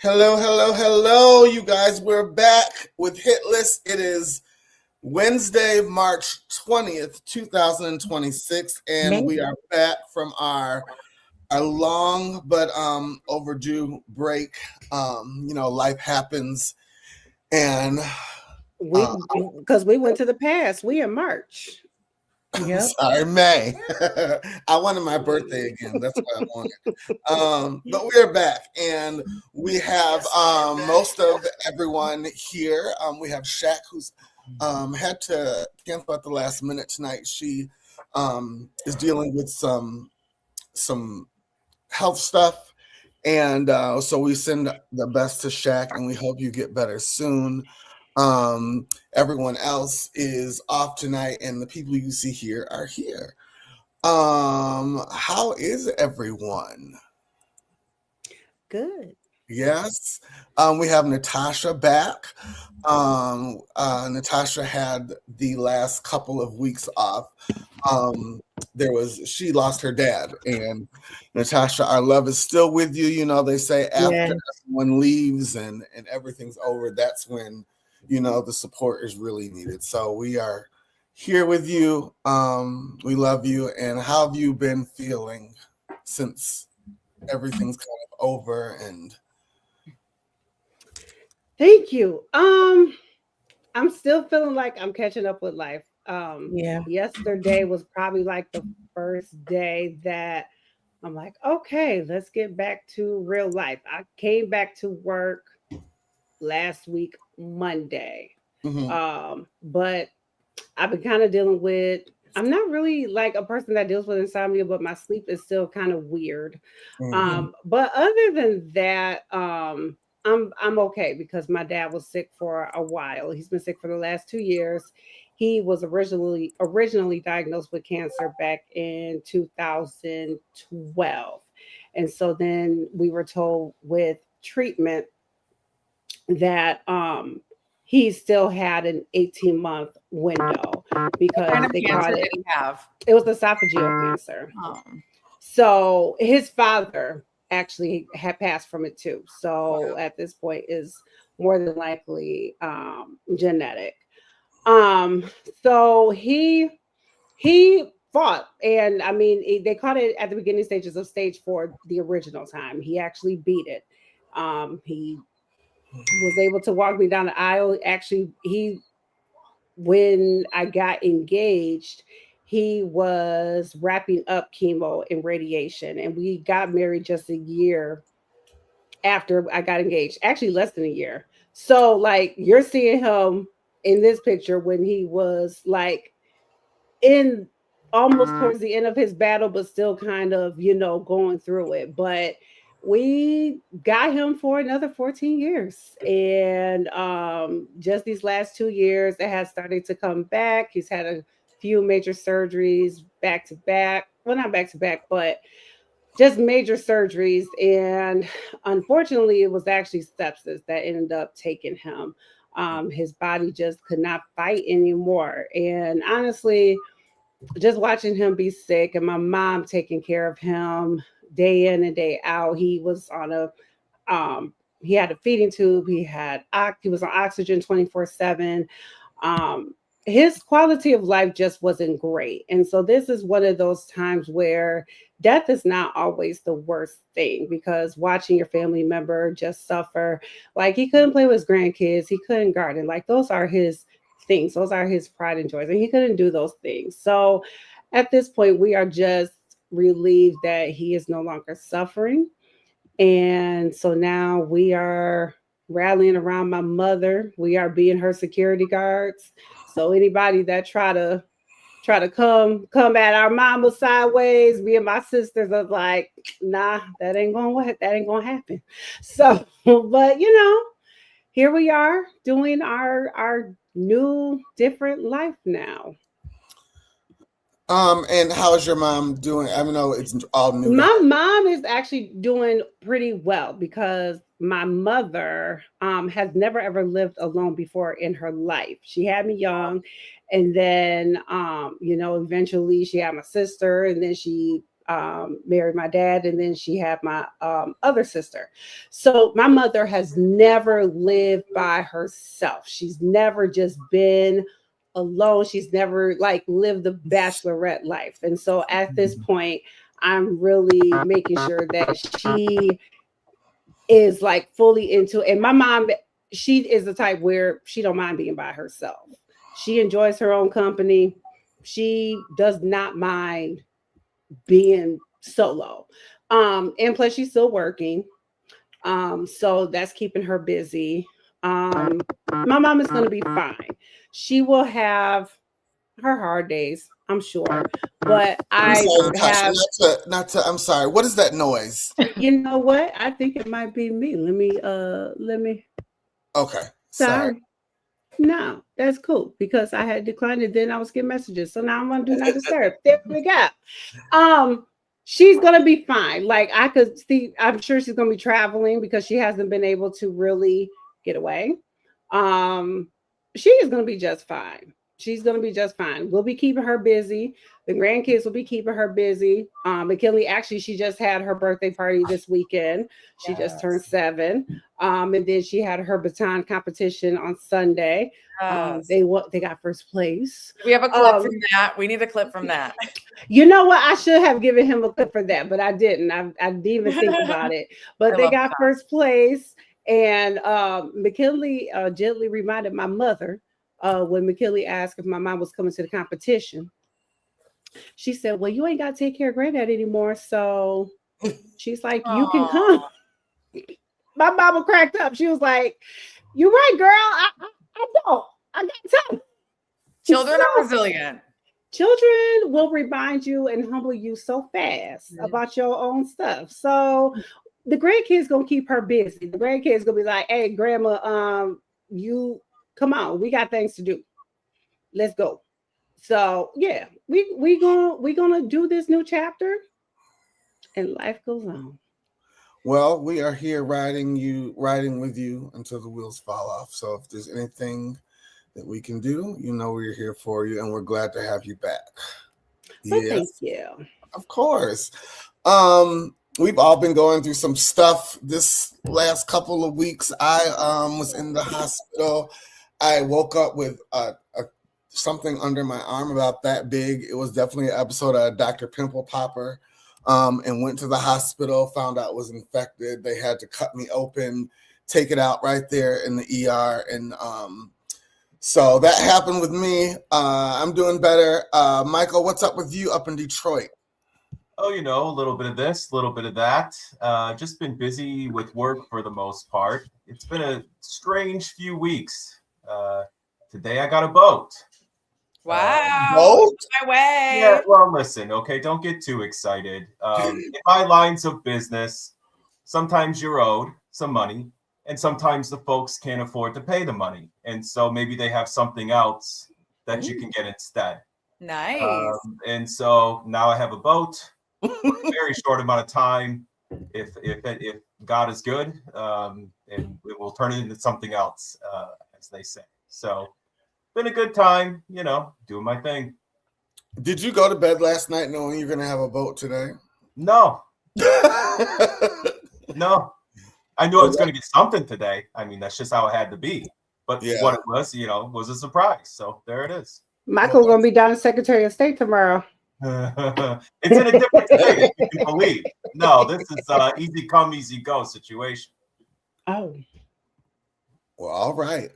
Hello, hello, hello, you guys. We're back with Hit List. It is Wednesday, March 20th, 2026, and we are back from our long but overdue break. Life happens, and because we went to the past. We in March. Yep. Sorry, May. I wanted my birthday again. That's what I wanted. But we're back, and we have most of everyone here. We have Shaq, who's had to cancel at the last minute tonight. She is dealing with some health stuff, and so we send the best to Shaq, and we hope you get better soon. Everyone else is off tonight, and the people you see here are here. How is everyone? Good. Yes. We have Natasha back. Natasha had the last couple of weeks off. She lost her dad, and Natasha, our love is still with you. You know, they say after everyone leaves and everything's over, that's when the support is really needed. So we are here with you. We love you. And how have you been feeling since everything's kind of over? And thank you. I'm still feeling like I'm catching up with life. Yesterday was probably like the first day that I'm like, okay, let's get back to real life. I came back to work last week Monday. But I've been kind of dealing with, I'm not really like a person that deals with insomnia, but my sleep is still kind of weird. But other than that, I'm okay because my dad was sick for a while. He's been sick for the last 2 years. He was originally diagnosed with cancer back in 2012. And so then we were told with treatment that he still had an 18-month window because what kind of cancer did he have? It was esophageal cancer. So his father actually had passed from it too. So at this point is more than likely genetic. So he fought, and I mean they caught it at the beginning stages of stage 4 the original time. He actually beat it. He was able to walk me down the aisle. Actually, when I got engaged, he was wrapping up chemo and radiation, and we got married just a year after I got engaged. Actually, less than a year. So, like, you're seeing him in this picture when he was like in almost towards the end of his battle, but still kind of, going through it. But we got him for another 14 years. And just these last 2 years, it has started to come back. He's had a few major surgeries back to back. Well, not back to back, but just major surgeries. And unfortunately, it was actually sepsis that ended up taking him. His body just could not fight anymore. And honestly, just watching him be sick and my mom taking care of him day in and day out. He was on he had a feeding tube. He was on oxygen 24/7. His quality of life just wasn't great. And so this is one of those times where death is not always the worst thing, because watching your family member just suffer, like he couldn't play with his grandkids, he couldn't garden, like those are his things, those are his pride and joys, and he couldn't do those things. So at this point, we are just relieved that he is no longer suffering. And so now we are rallying around my mother. We are being her security guards. So anybody that try to come at our mama sideways, me and my sisters are like, nah, that ain't gonna happen. So, but here we are doing our new different life now. And how is your mom doing? I know it's all new. My mom is actually doing pretty well because my mother has never ever lived alone before in her life. She had me young, and then eventually she had my sister, and then she married my dad, and then she had my other sister. So my mother has never lived by herself. She's never just been alone. She's never like lived the bachelorette life. And so at this point, I'm really making sure that she is like fully into it. And my mom, she is the type where she don't mind being by herself. She enjoys her own company. She does not mind being solo. And plus she's still working. So that's keeping her busy. My mom is going to be fine. She will have her hard days, I'm sure. But I'm sorry. What is that noise? You know what? I think it might be me. Let me. Okay. Sorry. No, that's cool because I had declined it. Then I was getting messages. So now I'm gonna do not disturb. There we go. She's gonna be fine. Like I could see, I'm sure she's gonna be traveling because she hasn't been able to really get away. She is gonna be just fine. She's gonna be just fine. We'll be keeping her busy. The grandkids will be keeping her busy. McKinley, actually, she just had her birthday party this weekend. She just turned 7. And then she had her baton competition on Sunday. They got first place. We have a clip from that. We need a clip from that. You know what? I should have given him a clip for that, but I didn't. I didn't even think about it. But they got first place. And McKinley gently reminded my mother when McKinley asked if my mom was coming to the competition. She said, well, you ain't got to take care of granddad anymore. So she's like, you can come. My mama cracked up. She was like, you're right, girl. I don't. I got time. Children are resilient. Children will remind you and humble you so fast about your own stuff. So the grandkids going to keep her busy. The grandkids going to be like, hey, grandma, you come on. We got things to do. Let's go. So yeah, we gonna do this new chapter, and life goes on. Well, we are here riding with you until the wheels fall off. So if there's anything that we can do, you know we're here for you, and we're glad to have you back. Yes. Thank you. Of course. We've all been going through some stuff this last couple of weeks. I was in the hospital. I woke up with something under my arm about that big. It was definitely an episode of Dr. Pimple Popper, and went to the hospital, found out it was infected. They had to cut me open, take it out right there in the ER. And so that happened with me. I'm doing better. Michael, what's up with you up in Detroit? Oh, a little bit of this, a little bit of that. Just been busy with work for the most part. It's been a strange few weeks. Today I got a boat. Wow. My way. Yeah, well, listen, okay, don't get too excited. In my lines of business, sometimes you're owed some money, and sometimes the folks can't afford to pay the money. And so maybe they have something else that you can get instead. Nice. And so now I have a boat for a very short amount of time. If God is good, and it will turn it into something else, as they say. So been a good time, doing my thing. Did you go to bed last night knowing you're going to have a boat today? No. No. I knew I was going to get something today. I mean, that's just how it had to be. But what it was, was a surprise. So there it is. Michael's going to be down as Secretary of State tomorrow. It's in a different state, if you can believe. No, this is easy come, easy go situation. Oh. Well, all right.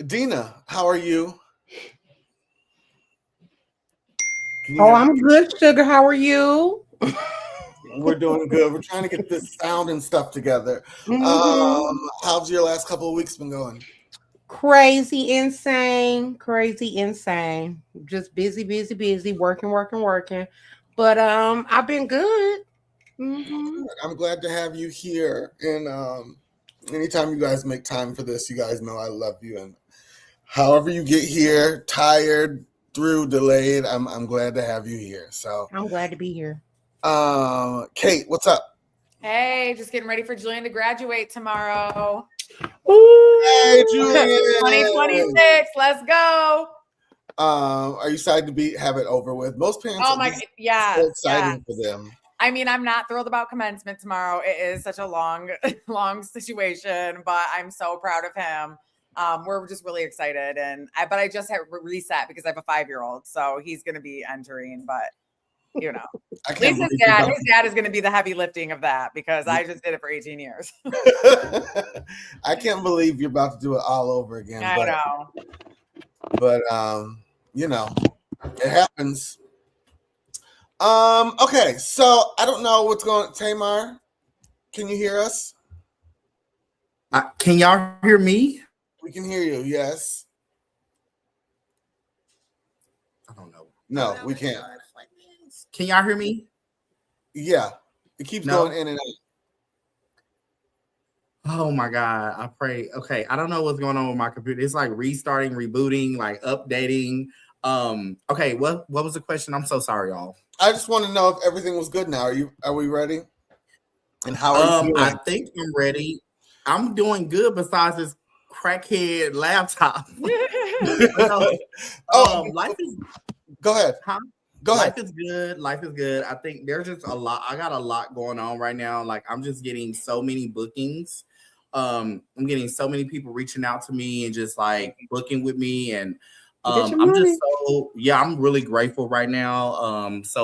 Dina, how are you? I'm good, sugar. How are you? We're doing good. We're trying to get this sound and stuff together. How's your last couple of weeks been going? Crazy, insane. Just busy, working. But I've been good. I'm glad to have you here. And anytime you guys make time for this, you guys know I love you. And however you get here, tired, through, delayed, I'm glad to have you here. So I'm glad to be here. Kate, what's up? Hey, just getting ready for Julian to graduate tomorrow. Hey, Julian. 2026, let's go. Are you excited to have it over with? Most parents Oh are my, just yeah, so exciting for them. I mean, I'm not thrilled about commencement tomorrow. It is such a long situation, but I'm so proud of him. We're just really excited, but I just had reset because I have a 5-year-old, so he's going to be entering. But you know, I at least can't his dad is going to be the heavy lifting of that because I just did it for 18 years. I can't believe you're about to do it all over again. I know, but you know, it happens. Okay, so I don't know what's going on. Tamar, can you hear us? Can y'all hear me? We can hear you, yes. I don't know. No, we can't. Can y'all hear me? Yeah, it keeps going in and out. Oh my God, I pray. Okay, I don't know what's going on with my computer. It's like restarting, rebooting, like updating. Okay, what was the question? I'm so sorry, y'all. I just want to know if everything was good now. Are we ready? And how are you feeling? I think I'm ready. I'm doing good besides this crackhead laptop. Life is go ahead. Huh? Go ahead. Life is good. Life is good. I think there's just a lot. I got a lot going on right now. Like I'm just getting so many bookings. I'm getting so many people reaching out to me and just like booking with me. And I'm just I'm really grateful right now. It's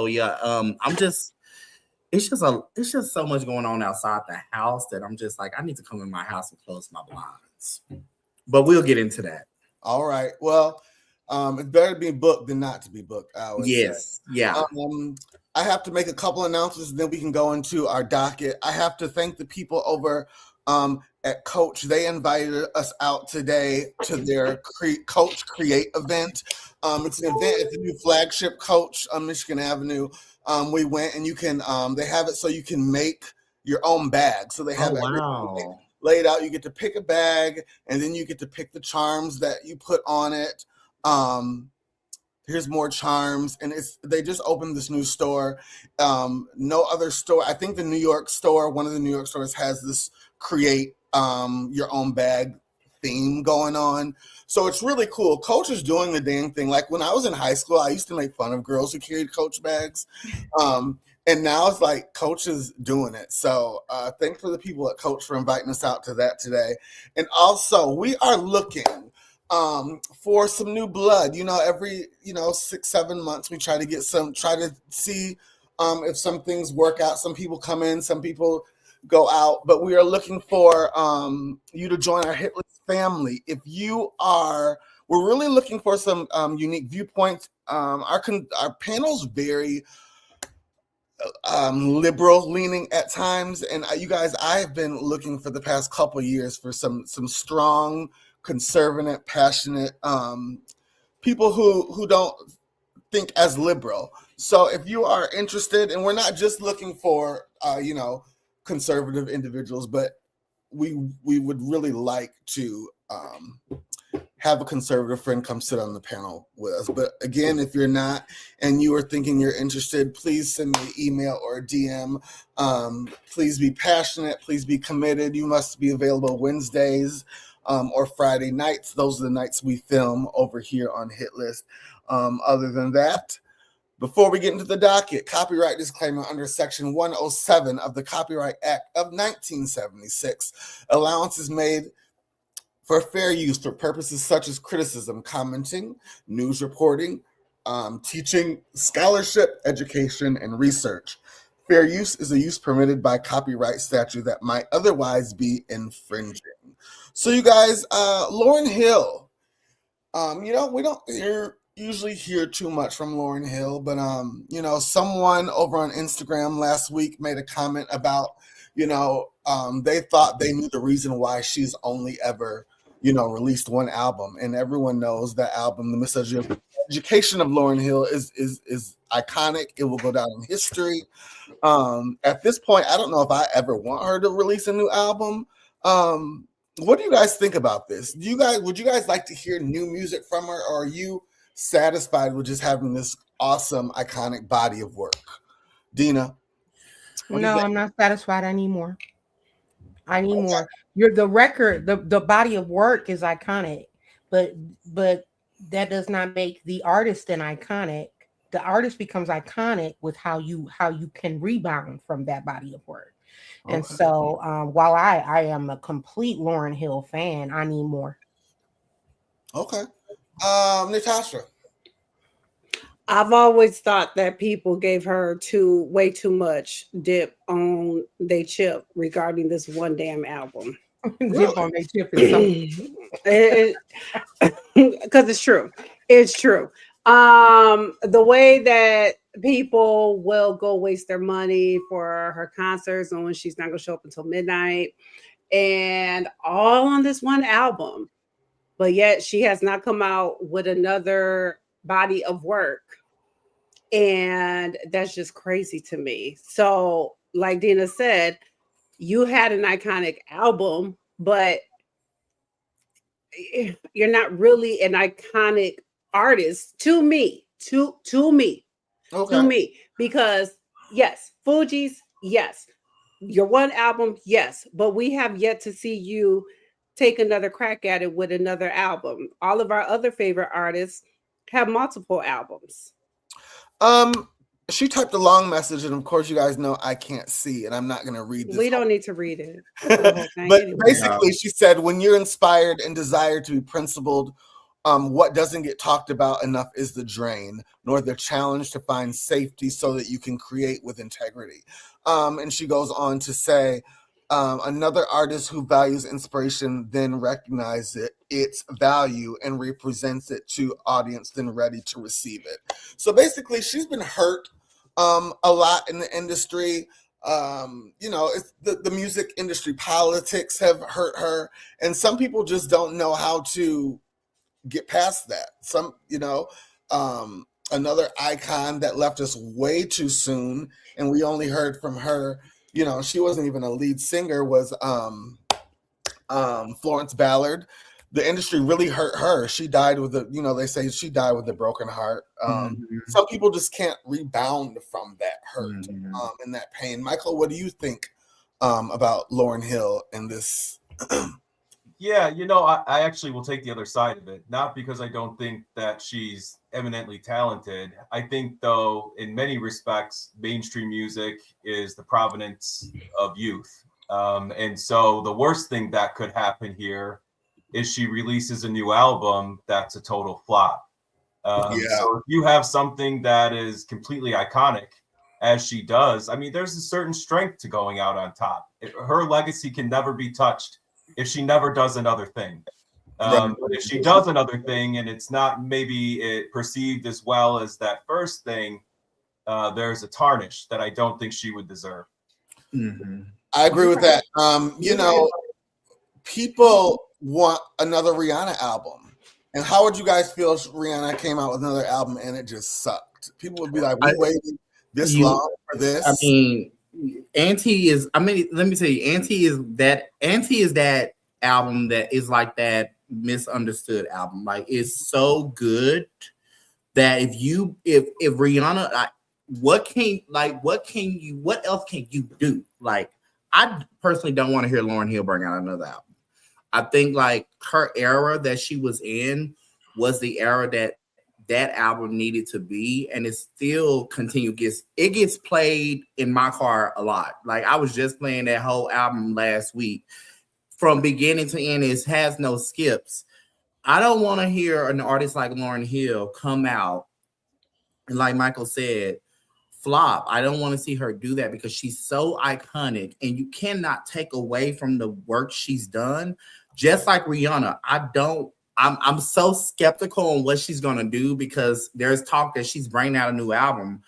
just so much going on outside the house that I'm just like, I need to come in my house and close my blinds. But we'll get into that. All right. Well, it's better to be booked than not to be booked. I would say. Yeah. I have to make a couple announcements, and then we can go into our docket. I have to thank the people over at Coach. They invited us out today to their Coach Create event. It's an event at the new flagship Coach on Michigan Avenue. We went, and you can they have it so you can make your own bag. So they have everything laid out. You get to pick a bag, and then you get to pick the charms that you put on it. Here's more charms, and they just opened this new store. No other store. I think the New York store, one of the New York stores, has this create your own bag theme going on. So it's really cool. Coach is doing the dang thing. Like when I was in high school, I used to make fun of girls who carried Coach bags. And now it's like Coach is doing it. So thanks for the people at Coach for inviting us out to that today. And also we are looking for some new blood. Every 6-7 months we try to see if some things work out. Some people come in, some people go out, but we are looking for you to join our Hit List family. If you are, we're really looking for some unique viewpoints. Our panel's very liberal leaning at times, and you guys, I have been looking for the past couple of years for some strong, conservative, passionate people who don't think as liberal. So if you are interested, and we're not just looking for conservative individuals, but we would really like to have a conservative friend come sit on the panel with us. But again, if you're not and you are thinking you're interested, please send me an email or a DM. Please be passionate. Please be committed. You must be available Wednesdays or Friday nights. Those are the nights we film over here on Hit List. Other than that, before we get into the docket, copyright disclaimer under Section 107 of the Copyright Act of 1976. Allowance is made for fair use for purposes such as criticism, commenting, news reporting, teaching, scholarship, education, and research. Fair use is a use permitted by copyright statute that might otherwise be infringing. So you guys, Lauryn Hill, we don't usually hear too much from Lauryn Hill, but someone over on Instagram last week made a comment about, they thought they knew the reason why she's only ever, released one album, and everyone knows that album, The Miseducation of Lauryn Hill, is iconic. It will go down in history. At this point, I don't know if I ever want her to release a new album. What do you guys think about this? Would you guys like to hear new music from her, or are you satisfied with just having this awesome, iconic body of work? Dina? No, I'm not satisfied. I need more. The record, the body of work is iconic, but that does not make the artist an iconic. The artist becomes iconic with how you can rebound from that body of work. And Okay. so while I am a complete Lauryn Hill fan, I need more. Okay. Natasha. I've always thought that people gave her way too much dip on they chip regarding this one damn album. Dip on their chip is something. Because it's true. It's true. The way that people will go waste their money for her concerts and when she's not gonna show up until midnight and all on this one album, but yet she has not come out with another body of work. And that's just crazy to me. So, like Dina said, you had an iconic album, but you're not really an iconic artist to me. To me. Okay. To me. Because yes, Fugees, yes. Your one album, yes. But we have yet to see you take another crack at it with another album. All of our other favorite artists have multiple albums. She typed a long message, and of course, you guys know I can't see, and I'm not going to read this. We don't need to read it. But basically, she said, when you're inspired and desire to be principled, what doesn't get talked about enough is the drain, nor the challenge to find safety so that you can create with integrity. And she goes on to say, another artist who values inspiration then recognizes its value and represents it to audience then ready to receive it. So basically, she's been hurt a lot in the industry. It's the music industry politics have hurt her, and some people just don't know how to get past that. Another icon that left us way too soon, and we only heard from her. She wasn't even a lead singer, was Florence Ballard. The industry really hurt her. She died with they say she died with a broken heart. Some people just can't rebound from that hurt and that pain. Michael, what do you think about Lauryn Hill and this? Yeah, I actually will take the other side of it. Not because I don't think that she's eminently talented. I think, though, in many respects, mainstream music is the provenance of youth. And so the worst thing that could happen here is she releases a new album that's a total flop. So if you have something that is completely iconic, as she does, there's a certain strength to going out on top. Her legacy can never be touched if she never does another thing. But if she does another thing and it's not maybe perceived as well as that first thing, there's a tarnish that I don't think she would deserve. I agree with that. People want another Rihanna album. And how would you guys feel if Rihanna came out with another album and it just sucked? People would be like, we waited this long for this. Auntie is, let me tell you, Auntie is that album that is like that misunderstood album. Like, it's so good that if Rihanna, what else can you do? Like, I personally don't want to hear Lauryn Hill bring out another album. I think like her era that she was in was the era that album needed to be, and it still it gets played in my car a lot. Like, I was just playing that whole album last week from beginning to end. It has no skips. I don't want to hear an artist like Lauryn Hill come out and, like Michael said, flop. I don't want to see her do that because she's so iconic, and you cannot take away from the work she's done. Just like Rihanna, I'm so skeptical on what she's gonna do because there's talk that she's bringing out a new album.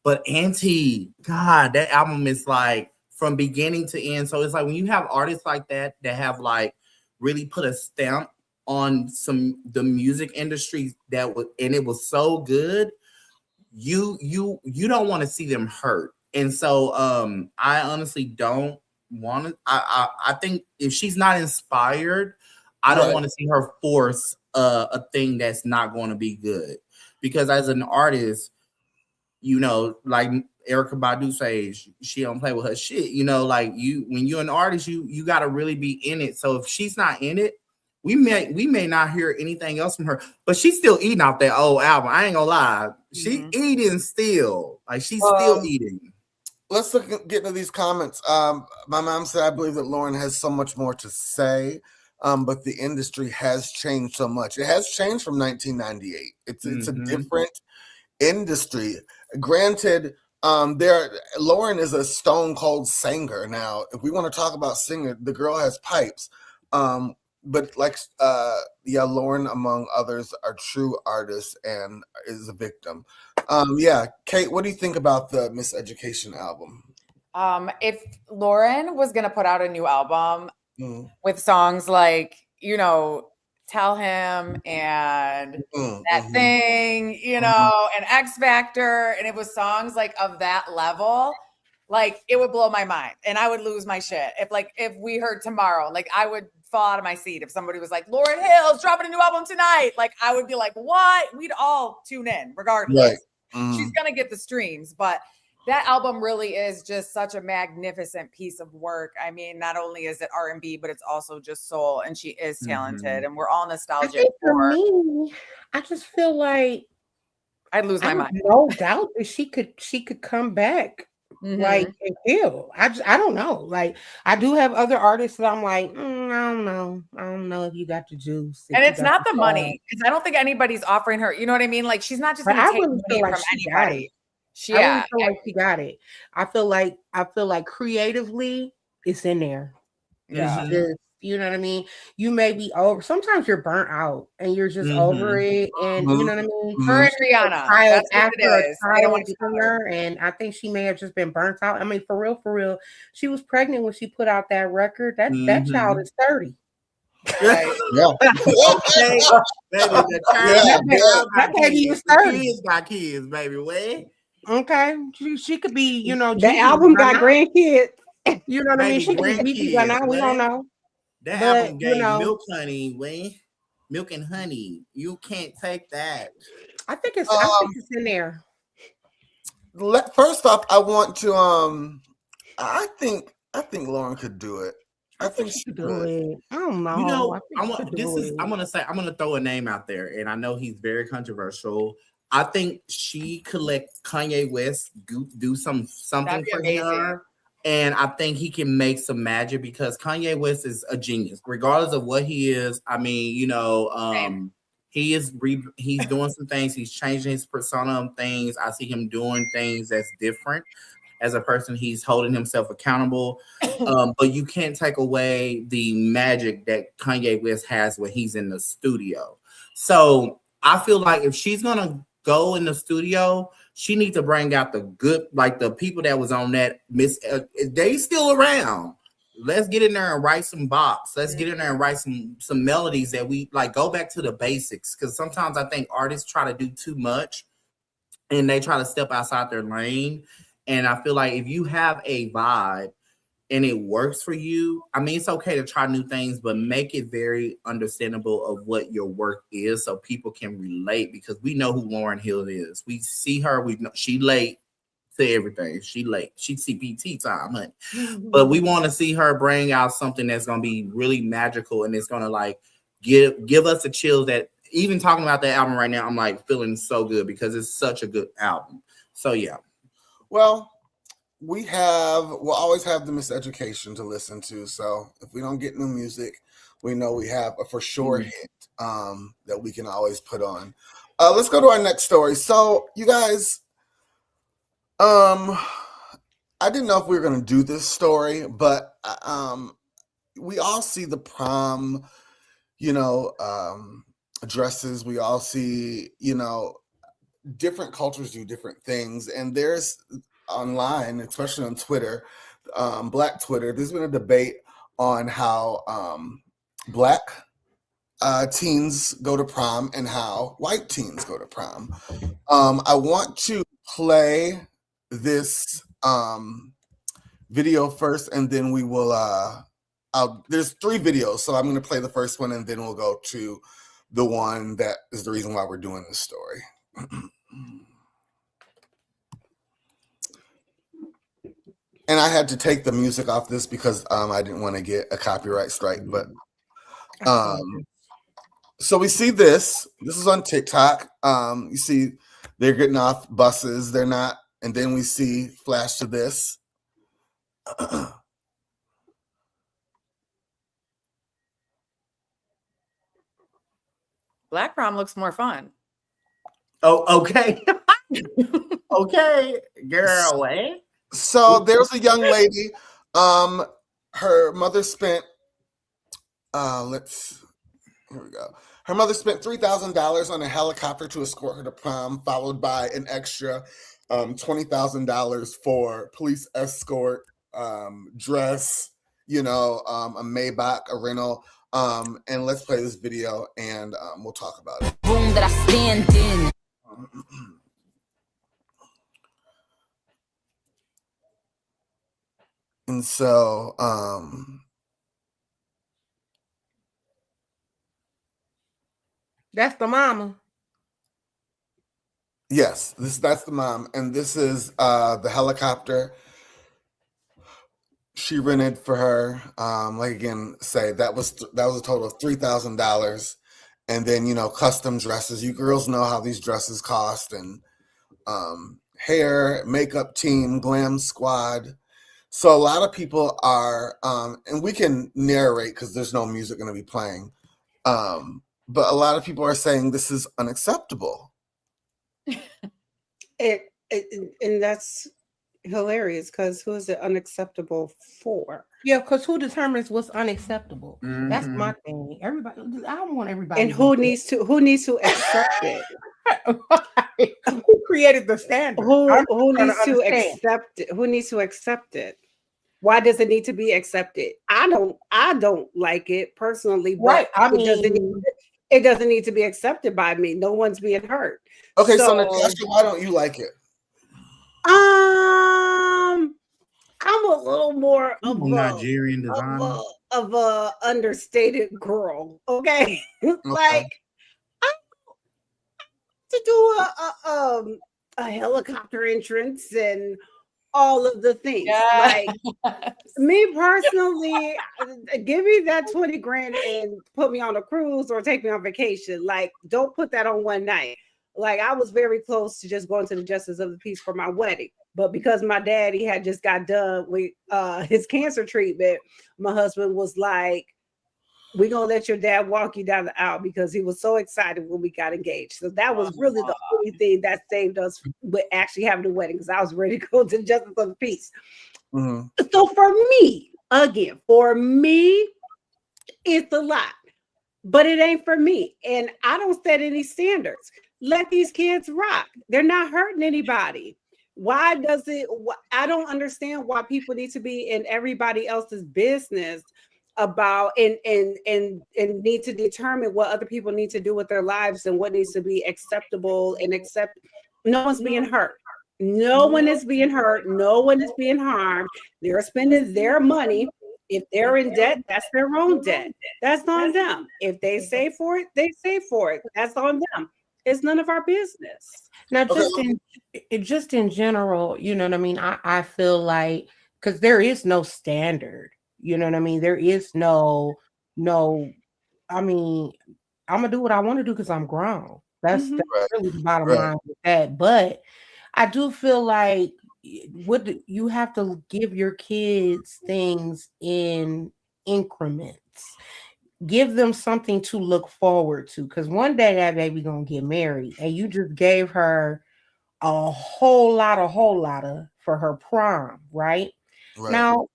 But Auntie, God, that album is like from beginning to end. So it's like when you have artists like that have like really put a stamp on the music industry and it was so good, you don't want to see them hurt. And so I honestly don't want to. I think if she's not inspired, I don't want to see her force a thing that's not going to be good. Because as an artist, like Erykah Badu says, she don't play with her shit. Like when you're an artist, you got to really be in it. So if she's not in it, we may not hear anything else from her, but she's still eating off that old album. I ain't gonna lie, she eating still, like she's still eating. Let's get into these comments. My mom said, I believe that Lauren has so much more to say, but the industry has changed so much. It has changed from 1998. It's a different industry. Granted, Lauren is a stone cold singer. Now, if we want to talk about singer, the girl has pipes. But like, Lauren, among others, are true artists and is a victim. Kate, what do you think about the Miseducation album? If Lauren was gonna put out a new album with songs like, Tell Him and that thing, and X Factor, and it was songs like of that level, like it would blow my mind and I would lose my shit. If we heard Tomorrow, like I would fall out of my seat if somebody was like, Lauryn Hill's dropping a new album tonight. Like I would be like, what? We'd all tune in regardless. Right. She's gonna get the streams, but that album really is just such a magnificent piece of work. I mean, not only is it R&B, but it's also just soul, and she is talented, and we're all nostalgic. For me, I just feel like I'd lose my mind. No doubt that she could come back, like and heal. I don't know. Like I do have other artists that I'm like, I don't know if you got the juice. And it's not the money, because I don't think anybody's offering her. You know what I mean? Like she's not just going to take money from anybody. I really feel like she got it. I feel like creatively it's in there. Yeah. Just, you know what I mean? You may be over. Sometimes you're burnt out and you're just over it. And you know what I mean? Her and Rihanna. That's after a child singer, and I think she may have just been burnt out. I mean, for real. She was pregnant when she put out that record. That child is 30. Right. Okay. That baby is 30. Kids got kids, baby. Wait. Okay, she could be, the album got grandkids. You know what I mean? She could be Gigi by now. We don't know. That album gave milk, honey. Wait, milk and honey. You can't take that. I think it's in there. First off, I want to. I think Lauren could do it. I think she could do it. I don't know. I'm gonna throw a name out there, and I know he's very controversial. I think she could let Kanye West do something for her. And I think he can make some magic because Kanye West is a genius, regardless of what he is. I mean, he's doing some things. He's changing his persona on things. I see him doing things that's different. As a person, he's holding himself accountable. But you can't take away the magic that Kanye West has when he's in the studio. So I feel like if she's gonna go in the studio, she needs to bring out the good, like the people that was on that they still around. Let's get in there and write some bops. Let's get in there and write some melodies that we like. Go back to the basics, because sometimes I think artists try to do too much and they try to step outside their lane. And I feel like if you have a vibe and it works for you, I mean, it's okay to try new things, but make it very understandable of what your work is so people can relate, because we know who Lauryn Hill is. We see her, we know she late to everything. She late. She CPT time, honey. But we want to see her bring out something that's going to be really magical, and it's going to like give us the chills. That even talking about that album right now, I'm like feeling so good because it's such a good album. So yeah. Well, we'll always have the Miseducation to listen to. So if we don't get new music, we know we have a for sure hit that we can always put on. Let's go to our next story. So you guys, I didn't know if we were going to do this story, but we all see the prom, dresses. We all see, different cultures do different things. And there's online, especially on Twitter, Black Twitter, there's been a debate on how Black teens go to prom and how white teens go to prom. I want to play this video first, and then we will there's 3 videos, so I'm going to play the first one, and then we'll go to the one that is the reason why we're doing this story. And I had to take the music off this because I didn't want to get a copyright strike, but So we see this. This is on TikTok. You see they're getting off buses. They're not. And then we see flash to this. Black prom looks more fun. Oh, okay. Okay, girl. Eh? So there's a young lady. Her mother spent. Here we go. Her mother spent $3,000 on a helicopter to escort her to prom, followed by an extra $20,000 for police escort, dress, a Maybach, a rental. And let's play this video and we'll talk about it. Room that I stand in. And so That's the mama. yes, that's the mom, and this is the helicopter she rented for her. That was a total of $3,000, and then custom dresses. You girls know how these dresses cost, and hair, makeup team, glam squad. So a lot of people are, and we can narrate because there's no music going to be playing. But a lot of people are saying this is unacceptable. And that's hilarious because who is it unacceptable for? Yeah, because who determines what's unacceptable? Mhm. That's my thing. Everybody, I don't want everybody. And to who do needs to accept it? it. Who created the standard? Who I'm trying needs to understand. accept it? Who needs to accept it? Why does it need to be accepted? I don't like it personally, but Right. I it doesn't need to be accepted by me. No one's being hurt. Okay, so Natasha, why don't you like it? I'm a little more of Nigerian designer. of a understated girl. Okay, like I to do a helicopter entrance and all of the things. Yes. Like me personally, give me that 20 grand and put me on a cruise or take me on vacation. Like, don't put that on one night. Like, I was very close to just going to the Justice of the Peace for my wedding. But because my daddy had just got done with his cancer treatment, my husband was like, we're going to let your dad walk you down the aisle because he was so excited when we got engaged. So that was really the only thing that saved us with actually having the wedding because I was ready to go to the Justice of the Peace. Mm-hmm. So for me, it's a lot, but it ain't for me. And I don't set any standards. Let these kids rock. They're not hurting anybody. Why does it? I don't understand why people need to be in everybody else's business about and need to determine what other people need to do with their lives and what needs to be acceptable and accept. No one's being hurt. No one is being hurt. No one is being harmed. They're spending their money. If they're in debt, that's their own debt. That's on them. If they save for it, they save for it. That's on them. It's none of our business. Now, just in general, you know what I mean? I feel like because there is no standard, you know what I mean? There is no, I mean, I'm gonna do what I want to do because I'm grown. That's really the bottom line with that. But I do feel like you have to give your kids things in increments. Give them something to look forward to because one day that baby gonna get married and you just gave her a whole lot of for her prom, right? Now,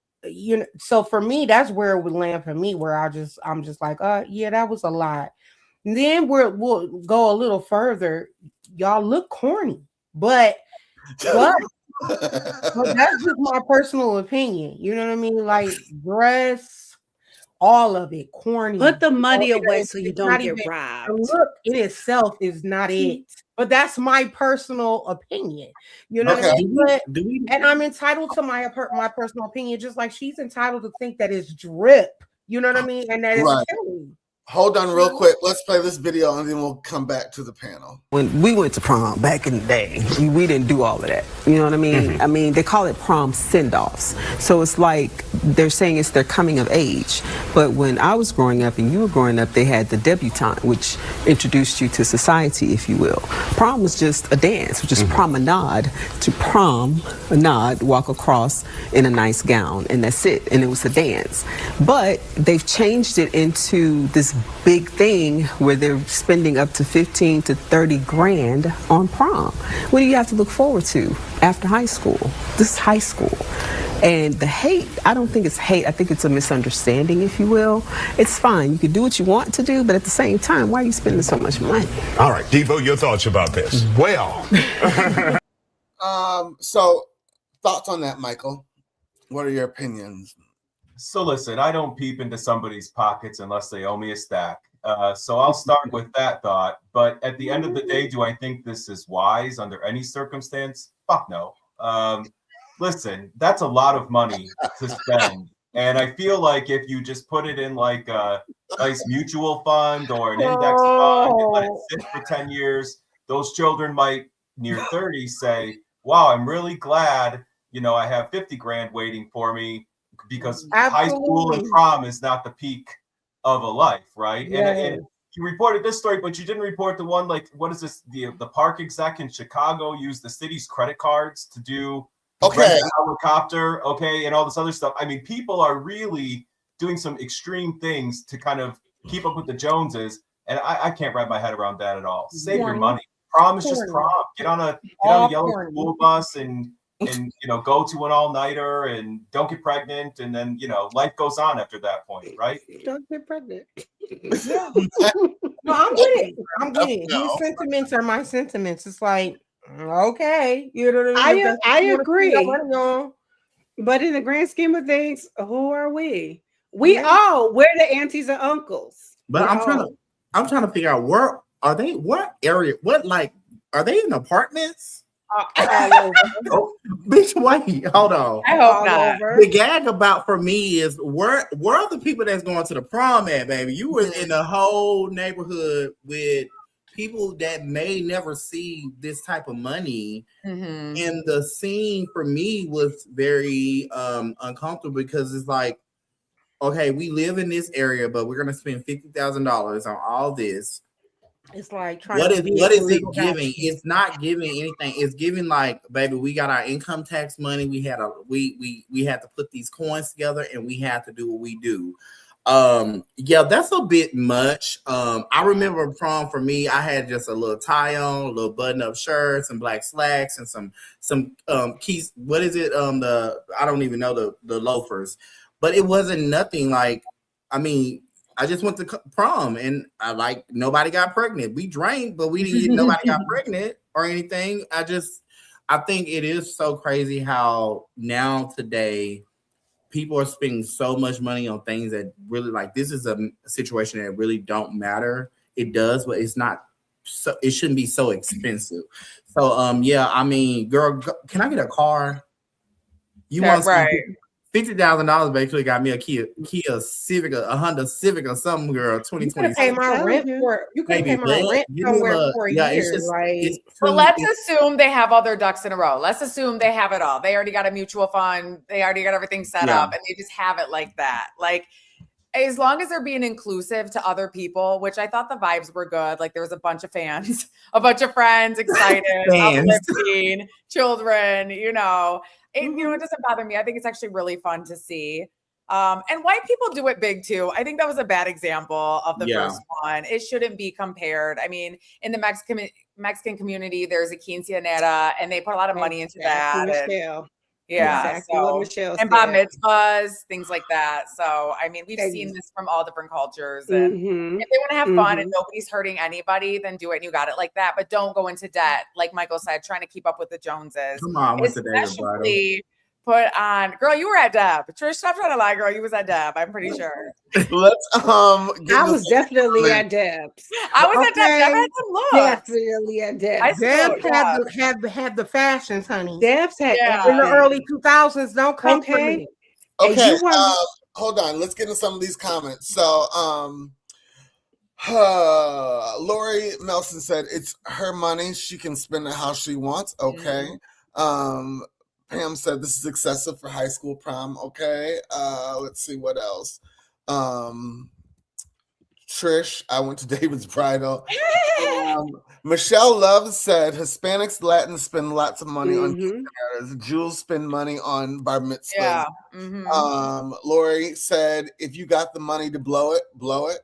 so for me, that's where it would land for me, where I'm just like, yeah, that was a lot. And then we'll go a little further. Y'all look corny, but that's just my personal opinion. You know what I mean? Like dress. All of it corny. Put the money away so you don't get robbed. The look in itself is not it, but that's my personal opinion. You know what I mean? And I'm entitled to my personal opinion, just like she's entitled to think that it's drip. You know what I mean? And that it's killing. Hold on real quick. Let's play this video and then we'll come back to the panel. When we went to prom back in the day, we didn't do all of that. You know what I mean? I mean, they call it prom send-offs. So it's like they're saying it's their coming of age. But when I was growing up and you were growing up, they had the debutante, which introduced you to society, if you will. Prom was just a dance, which is promenade to prom, a nod, walk across in a nice gown, and that's it. And it was a dance. But they've changed it into this big thing where they're spending up to 15 to 30 grand on prom. What do you have to look forward to after high school? This is high school. And the hate, I don't think it's hate. I think it's a misunderstanding, if you will. It's fine. You can do what you want to do, but at the same time, why are you spending so much money? All right, Devo, your thoughts about this? Well. So thoughts on that, Michael? What are your opinions? So listen, I don't peep into somebody's pockets unless they owe me a stack. So I'll start with that thought. But at the end of the day, do I think this is wise under any circumstance? Fuck no. Listen, that's a lot of money to spend. And I feel like if you just put it in like a nice mutual fund or an index fund and let it sit for 10 years, those children might, near 30, say, wow, I'm really glad, I have 50 grand waiting for me, because high school and prom is not the peak of a life, right? Yeah. And you reported this story, but you didn't report the one, like, what is this? The park exec in Chicago used the city's credit cards to do rent a helicopter, and all this other stuff. I mean, people are really doing some extreme things to kind of keep up with the Joneses, and I can't wrap my head around that at all. Save your money. Prom is just prom. Get on a yellow school bus and go to an all-nighter and don't get pregnant, and then life goes on after that point, right? Don't get pregnant. No, I'm getting it. His sentiments are my sentiments. It's like, okay, you know what I mean? I agree. But in the grand scheme of things, who are we? We're the aunties and uncles. But I'm trying to figure out, where are they? What area? Are they in apartments? Bitch, wait, hold on. I hope not. The gag for me is, where are the people that's going to the prom at, baby? You were in the whole neighborhood with people that may never see this type of money. And the scene for me was very uncomfortable, because it's like, okay, we live in this area, but we're gonna spend $50,000 on all this. It's like trying what is it giving? It's not giving anything. It's giving like, baby, we got our income tax money. We had to put these coins together, and we had to do what we do. That's a bit much. I remember prom for me, I had just a little tie on, a little button-up shirt, some black slacks, and some keys. What is it? I don't even know the loafers, but it wasn't nothing like. I mean, I just went to prom, and nobody got pregnant. We drank, but we didn't. Nobody got pregnant or anything. I think it is so crazy how now today people are spending so much money on things that really, like, this is a situation that really don't matter. It does, but it's not. So it shouldn't be so expensive. So I mean, girl, can I get a car? You want right? $50,000 basically got me a Kia Civic, a Honda Civic or something, girl. 2020. You could pay my rent somewhere for a year. But let's assume they have all their ducks in a row. Let's assume they have it all. They already got a mutual fund. They already got everything set up, and they just have it like that. Like, as long as they're being inclusive to other people, which I thought the vibes were good. Like, there was a bunch of fans, a bunch of friends, excited, uplifting, children, it doesn't bother me. I think it's actually really fun to see. And white people do it big too. I think that was a bad example of the first one. It shouldn't be compared. I mean, in the Mexican community, there's a quinceañera, and they put a lot of money into that. And bar mitzvahs, things like that. So, I mean, we've seen this from all different cultures. And if they want to have fun and nobody's hurting anybody, then do it. And you got it like that. But don't go into debt, like Michael said, trying to keep up with the Joneses. Come on, especially put on, girl, you were at Deb. Trish, stop trying to lie, girl. You was at Deb. I'm pretty sure. Let's I was definitely at Deb's. I was at Deb. Deb had some looks. Definitely at Deb's. Deb had the fashions, honey. Deb's had in the early 2000s. Don't come for me. Okay, hold on. Let's get into some of these comments. So, Lori Melson said it's her money. She can spend it how she wants. Okay. Pam said this is excessive for high school prom. Okay. Let's see what else. Trish, I went to David's bridal. Michelle Love said Hispanics, Latins spend lots of money on quinceañeras. Jews spend money on bar mitzvahs. Yeah. Lori said, if you got the money to blow it, blow it.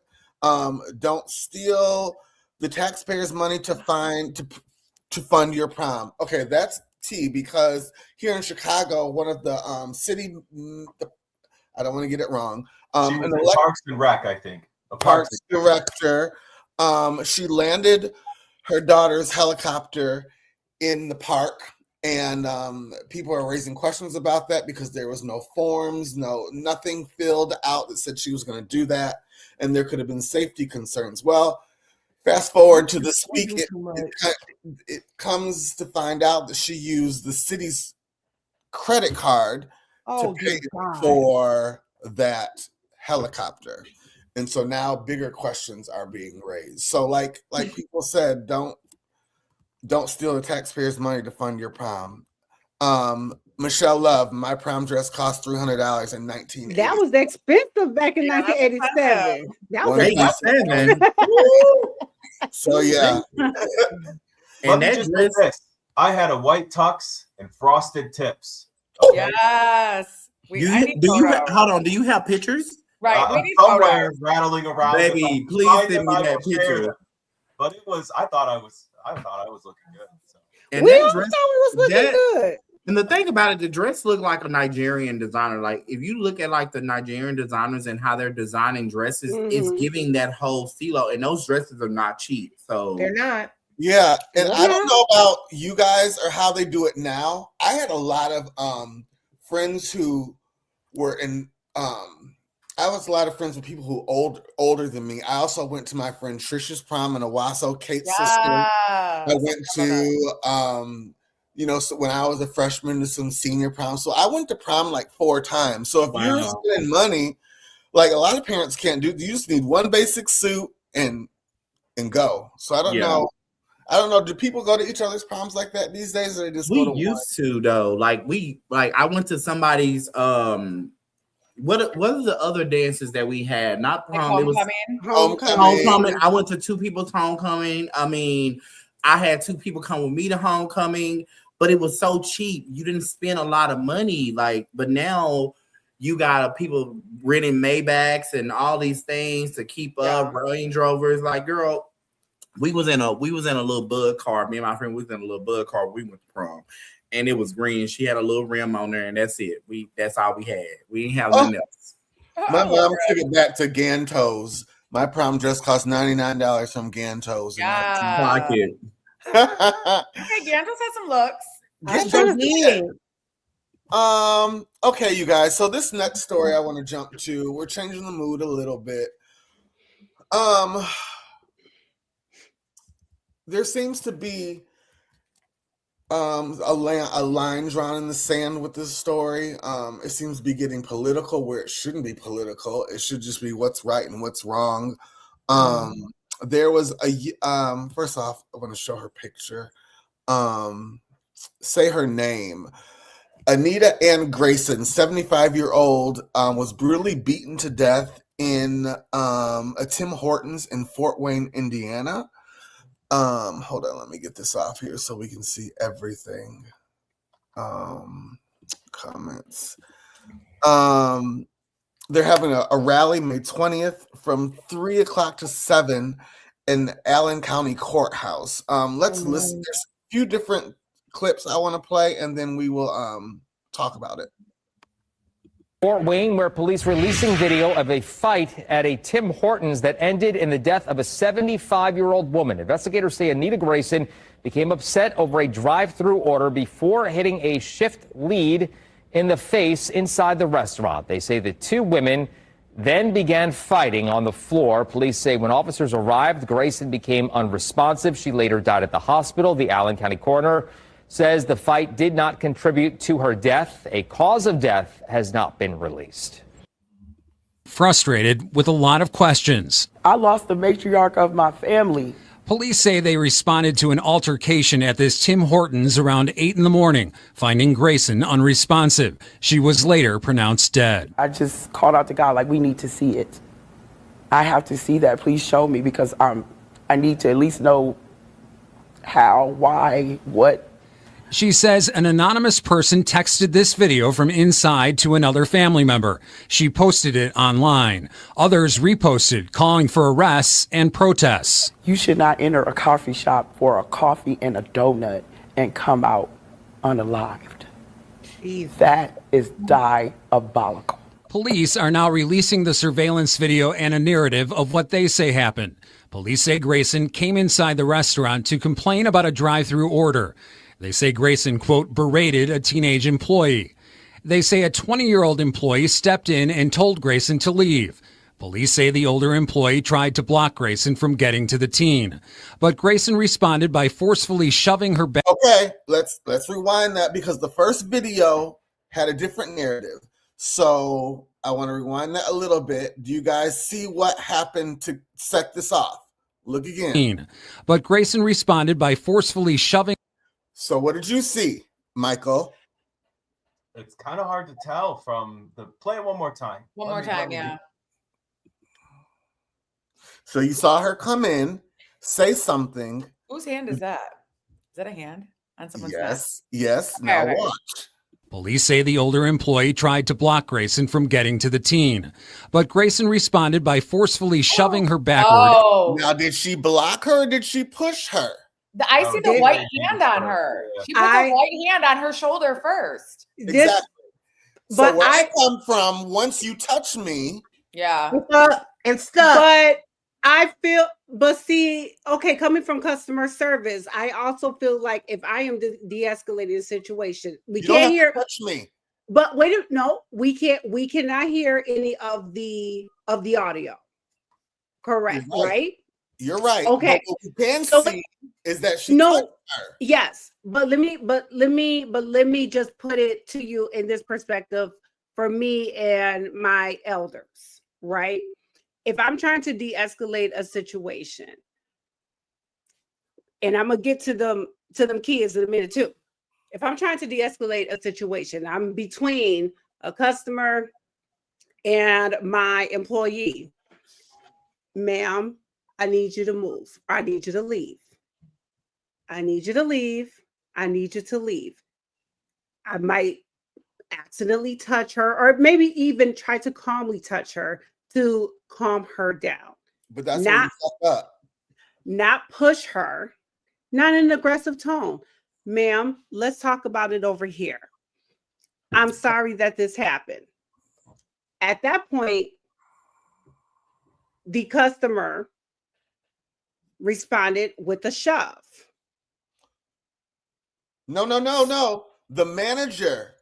Don't steal the taxpayers' money to fund your prom. Okay, that's T, because here in Chicago, one of the city, I don't want to get it wrong. She was in Parks and Rec, I think. A Parks director. She landed her daughter's helicopter in the park, and people are raising questions about that because there was no forms, nothing filled out that said she was going to do that, and there could have been safety concerns. Well, fast forward to this week, it comes to find out that she used the city's credit card to pay for that helicopter. And so now bigger questions are being raised. So like people said, don't steal the taxpayers' money to fund your prom. Michelle Love, my prom dress cost $300 in 1980. That was expensive back in 1987. That was 87. So yeah. And that I had a white tux and frosted tips. Okay. Yes. Do you have pictures? Right. I'm somewhere rattling around. Baby, please send me that picture. But it was, I thought I was looking good. So. And we that all dress, thought it was looking good. And the thing about it, the dress looked like a Nigerian designer. Like if you look at like the Nigerian designers and how they're designing dresses, it's giving that whole stilo. And those dresses are not cheap. So they're not. Yeah. And I don't know about you guys or how they do it now. I had a lot of friends who were in I was a lot of friends with people who older than me. I also went to my friend Trisha's prom in Owasso, Kate's sister. I went to so when I was a freshman to some senior prom. So I went to prom like 4 times. So if you're spending money, like a lot of parents can't do, you just need one basic suit and go. So I don't know. I don't know. Do people go to each other's proms like that these days, or they just go to used to though? Like I went to somebody's what are the other dances that we had? Not prom. Like homecoming. I went to 2 people's homecoming. I mean, I had 2 people come with me to homecoming, but it was so cheap. You didn't spend a lot of money. But now you got people renting Maybachs and all these things to keep up, Range Rovers. Like, girl, we was in a little bug car. Me and my friend was in a little bug car. We went to prom. And it was green. She had a little rim on there, and that's it. That's all we had. We didn't have nothing else. My mom took it back to Ganto's. My prom dress cost $99 from Ganto's. Yeah. Hey, Ganto's had some looks. Okay, you guys. So this next story I want to jump to. We're changing the mood a little bit. There seems to be a line drawn in the sand with this story. It seems to be getting political where it shouldn't be political. It should just be what's right and what's wrong. There was first off, I want to show her picture. Say her name. Anita Ann Grayson, 75-year-old, was brutally beaten to death in a Tim Hortons in Fort Wayne, Indiana. Hold on, let me get this off here so we can see everything. Comments. They're having a rally May 20th from 3 o'clock to 7 in Allen County Courthouse. Let's listen. There's a few different clips I want to play, and then we will talk about it. Fort Wayne, where police releasing video of a fight at a Tim Hortons that ended in the death of a 75-year-old woman. Investigators say Anita Grayson became upset over a drive-through order before hitting a shift lead in the face inside the restaurant. They say the 2 women then began fighting on the floor. Police say when officers arrived, Grayson became unresponsive. She later died at the hospital. The Allen County coroner says the fight did not contribute to her death. A cause of death has not been released. Frustrated with a lot of questions. I lost the matriarch of my family. Police say they responded to an altercation at this Tim Hortons around 8 in the morning, finding Grayson unresponsive. She was later pronounced dead. I just called out to God, like, we need to see it. I have to see that. Please show me, because I need to at least know how, why, what. She says an anonymous person texted this video from inside to another family member. She posted it online. Others reposted, calling for arrests and protests. You should not enter a coffee shop for a coffee and a donut and come out unalived. Jeez. That is diabolical. Police are now releasing the surveillance video and a narrative of what they say happened. Police say Grayson came inside the restaurant to complain about a drive-through order. They say Grayson, quote, berated a teenage employee. They say a 20-year-old employee stepped in and told Grayson to leave. Police say the older employee tried to block Grayson from getting to the teen, but Grayson responded by forcefully shoving her back. Okay, let's rewind that, because the first video had a different narrative. So I want to rewind that a little bit. Do you guys see what happened to set this off? Look again. But Grayson responded by forcefully shoving. So what did you see, Michael? It's kind of hard to tell from the play it one more time. One more time, yeah. So you saw her come in, say something. Whose hand is that? Is that a hand on someone's neck? Yes. Okay, Now okay. watch. Police say the older employee tried to block Grayson from getting to the teen, but Grayson responded by forcefully shoving her backward. Oh, Now, did she block her or did she push her? I see the white hand on her. She put the white hand on her shoulder first. Exactly. But So where I come from, once you touch me, Yeah. And stuff. But I feel, but see, okay, coming from customer service, I also feel like if I am de-escalating a situation, we you don't can't have hear. to touch me. But wait, no, we cannot hear any of the audio. Correct, right? You're right. Okay. But what you can So- see is that she No, touched her. yes, but let me just put it to you in this perspective for me and my elders, right? If I'm trying to de-escalate a situation, and I'm gonna get to them kids in a minute too. If I'm trying to de-escalate a situation, I'm between a customer and my employee. Ma'am, I need you to move. I need you to leave. I need you to leave. I need you to leave. I might accidentally touch her, or maybe even try to calmly touch her to calm her down. But that's not fucked up. Not push her, not in an aggressive tone. Ma'am, let's talk about it over here. I'm sorry that this happened. At that point, the customer responded with a shove. No. The manager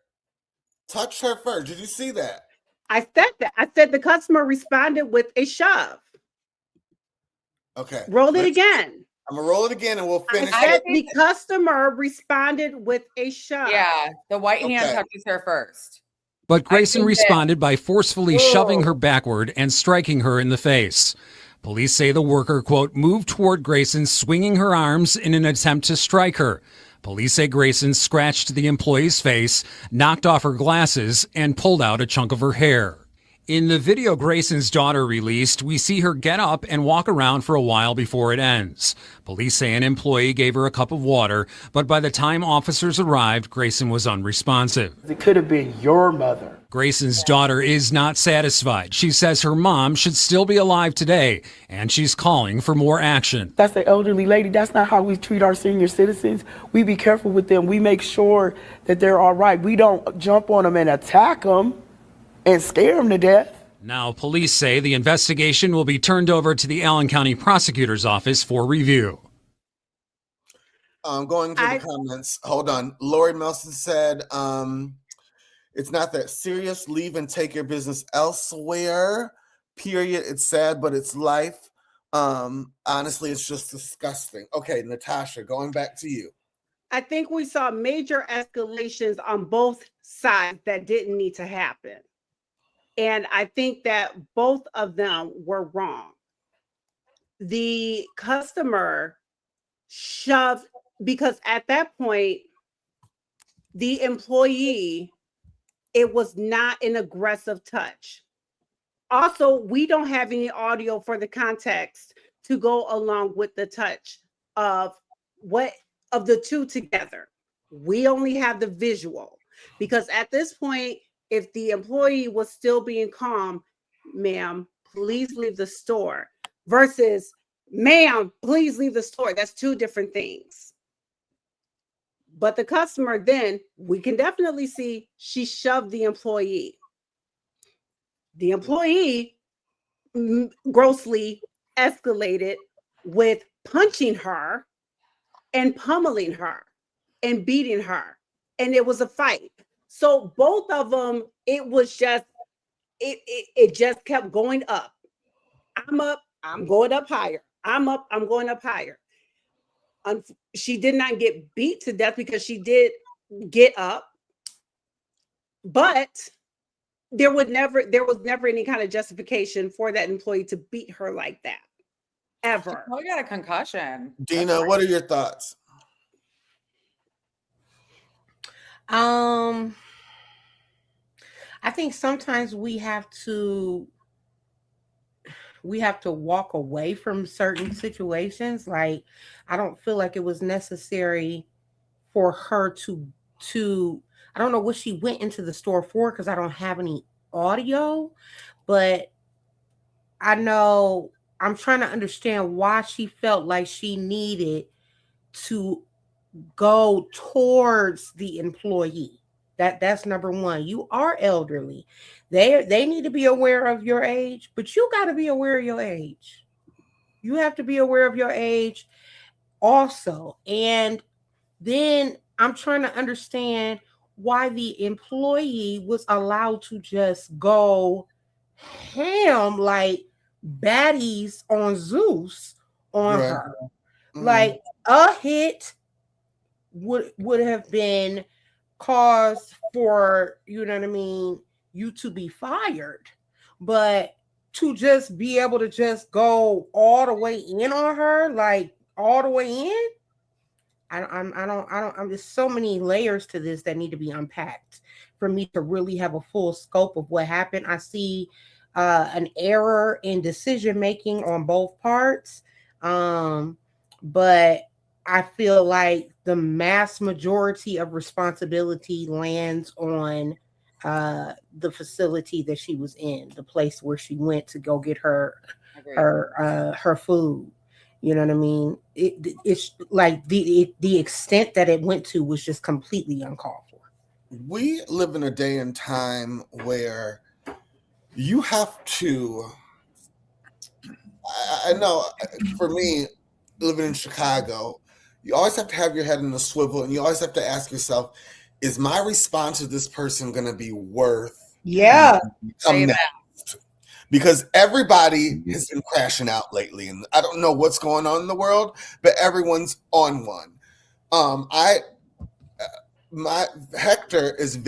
touched her first. Did you see that? I said that. I said the customer responded with a shove. Okay. Roll it again. I'm gonna roll it again and we'll finish. I said the customer responded with a shove. Yeah, the white hand touches her first. But Grayson responded by forcefully shoving her backward and striking her in the face. Police say the worker, quote, moved toward Grayson, swinging her arms in an attempt to strike her. Police say Grayson scratched the employee's face, knocked off her glasses, and pulled out a chunk of her hair. In the video Grayson's daughter released, we see her get up and walk around for a while before it ends. Police say an employee gave her a cup of water, but by the time officers arrived, Grayson was unresponsive. It could have been your mother. Grayson's daughter is not satisfied. She says her mom should still be alive today, and she's calling for more action. That's the elderly lady. That's not how we treat our senior citizens. We be careful with them. We make sure that they're all right. We don't jump on them and attack them and scare them to death. Now, police say the investigation will be turned over to the Allen County Prosecutor's Office for review. Going to the comments. Hold on. Lori Melson said, it's not that serious. Leave and take your business elsewhere. Period. It's sad, but it's life. Honestly, it's just disgusting. Okay, Natasha, going back to you. I think we saw major escalations on both sides that didn't need to happen. And I think that both of them were wrong. The customer shoved, because at that point, the employee, it was not an aggressive touch. Also, we don't have any audio for the context to go along with the touch of the two together. We only have the visual, because at this point, if the employee was still being calm, ma'am, please leave the store, versus, ma'am, please leave the store. That's two different things. But the customer, then we can definitely see she shoved the employee. The employee grossly escalated with punching her and pummeling her and beating her. And it was a fight. So both of them, it was just, it just kept going up. I'm up, I'm going up higher. I'm up, I'm going up higher. She did not get beat to death because she did get up, but there was never any kind of justification for that employee to beat her like that, ever. Oh, got a concussion. Dina, what are your thoughts? I think sometimes we have to walk away from certain situations. Like, I don't feel like it was necessary for her to I don't know what she went into the store for, because I don't have any audio, but I know, I'm trying to understand why she felt like she needed to go towards the employee. That's number one. You are elderly. They need to be aware of your age, but you got to be aware of your age. You have to be aware of your age also. And then I'm trying to understand why the employee was allowed to just go ham like baddies on Zeus on Right. her. Mhm. Like, a hit would have been cause for, you know what I mean, you to be fired. But to just be able to just go all the way in on her, like all the way in, there's so many layers to this that need to be unpacked for me to really have a full scope of what happened. I see an error in decision making on both parts, but I feel like the mass majority of responsibility lands on the facility that she was in, the place where she went to go get her food. You know what I mean? It's like the extent that it went to was just completely uncalled for. We live in a day and time where you have to, I know for me, living in Chicago, you always have to have your head in the swivel, and you always have to ask yourself, is my response to this person going to be worth Say that. because everybody has been crashing out lately, and I don't know what's going on in the world, but everyone's on one. My Hector is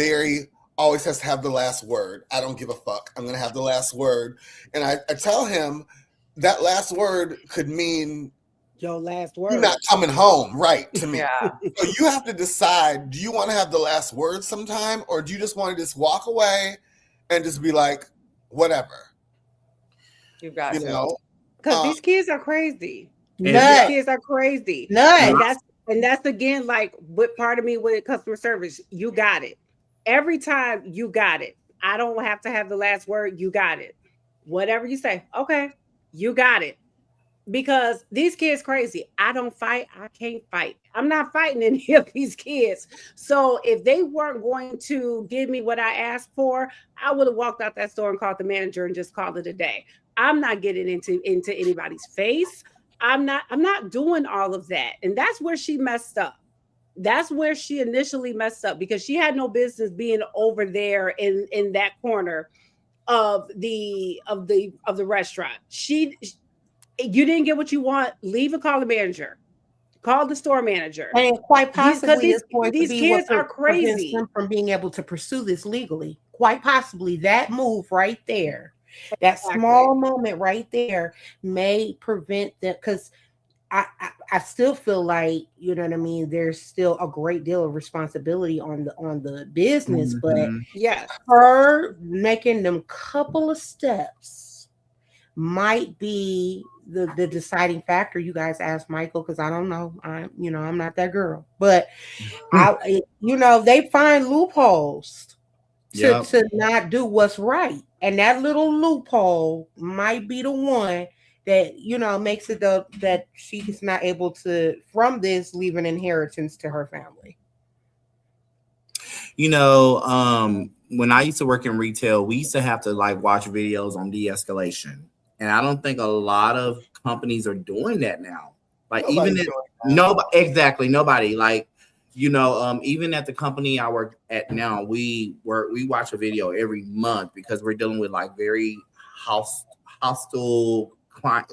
always has to have the last word. I don't give a fuck. I'm gonna have the last word, and I tell him that last word could mean your last word. You're not coming home, right? To me, Yeah. So you have to decide: do you want to have the last word sometime, or do you just want to just walk away and just be like, whatever? You've got you to. know, Because these kids are crazy. Nuts. These kids are crazy. Nuts. And that's again, like, what part of me with customer service, you got it. Every time you got it. I don't have to have the last word. You got it. Whatever you say. Okay. You got it. Because these kids crazy. I don't fight. I can't fight. I'm not fighting any of these kids. So if they weren't going to give me what I asked for, I would have walked out that store and called the manager and just called it a day. I'm not getting into anybody's face. I'm not doing all of that. And that's where she messed up. That's where she initially messed up, because she had no business being over there in that corner of the restaurant. You didn't get what you want, leave and call the manager. Call the store manager. And quite possibly These, it's going to these be kids what are prevents crazy. them from being able to pursue this legally. Quite possibly that move right there, that small moment right there may prevent them, because I still feel like, you know what I mean, there's still a great deal of responsibility on the business, but yeah, her making them couple of steps might be the deciding factor. You guys ask Michael, because I don't know. I'm not that girl, but they find loopholes to not do what's right, and that little loophole might be the one that makes it that she's not able to from this leave an inheritance to her family. When I used to work in retail, we used to have to watch videos on de-escalation, and I don't think a lot of companies are doing that now. Nobody. Even at the company I work at now, we watch a video every month because we're dealing with very hostile client,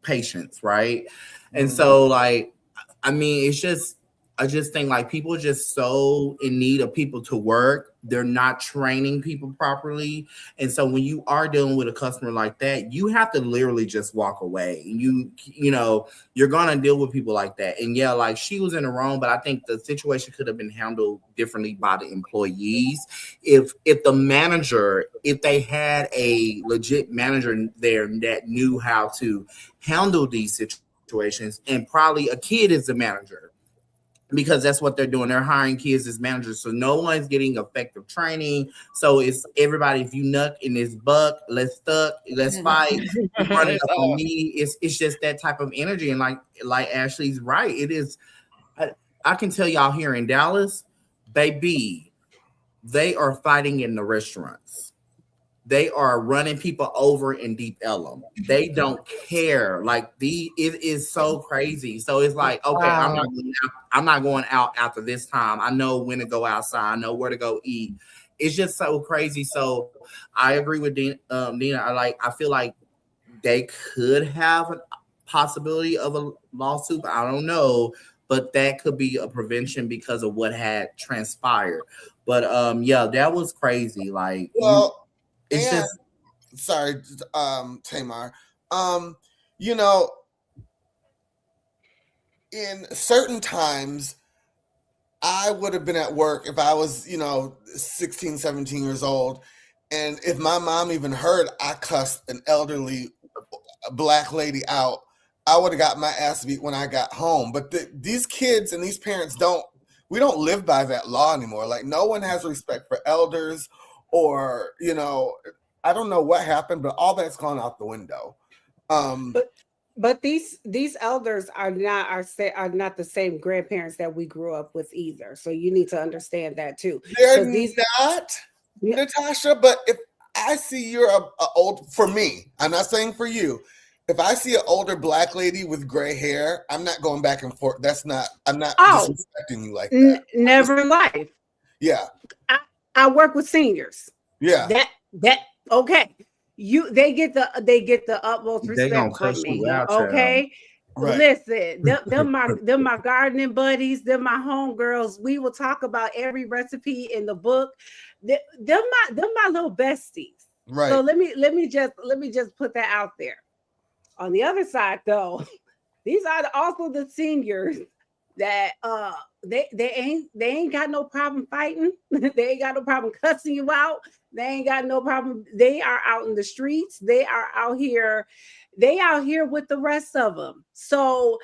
patients, right? And so it's just, I just think people are just so in need of people to work. They're not training people properly. And so when you are dealing with a customer like that, you have to literally just walk away. You're going to deal with people like that. And she was in the wrong, but I think the situation could have been handled differently by the employees. If the manager, if they had a legit manager there that knew how to handle these situations, and probably a kid is the manager, because that's what they're doing. They're hiring kids as managers. So no one's getting effective training. So it's everybody, if you nuck in this buck, let's fight, run it up on me. It's just that type of energy. And like Ashley's right. It is, I can tell y'all here in Dallas, baby, they are fighting in the restaurants. They are running people over in Deep Ellum. They don't care. It is so crazy. So it's okay, wow. I'm not going out after this time. I know when to go outside. I know where to go eat. It's just so crazy. So I agree with Nina. I feel like they could have a possibility of a lawsuit, but I don't know. But that could be a prevention because of what had transpired. But that was crazy. It's and, just sorry, Tamar. In certain times, I would have been at work if I was, 16, 17 years old. And if my mom even heard I cussed an elderly Black lady out, I would have got my ass beat when I got home. But these kids and these parents we don't live by that law anymore. No one has respect for elders. Or, I don't know what happened, but all that's gone out the window. But these elders are not the same grandparents that we grew up with either. So you need to understand that too. They're not, Natasha. But if I see you're for me, I'm not saying for you. If I see an older Black lady with gray hair, I'm not going back and forth. I'm not disrespecting you like that. Never in life. Yeah. I work with seniors. Yeah. That okay. They get the utmost respect from me. Okay. Right. Listen, them my gardening buddies, them my homegirls. We will talk about every recipe in the book. Them my little besties. Right. So let me just put that out there. On the other side, though, these are also the seniors that they ain't got no problem fighting. They ain't got no problem cussing you out. They ain't got no problem. They are out in the streets. They are out here. They out here with the rest of them. So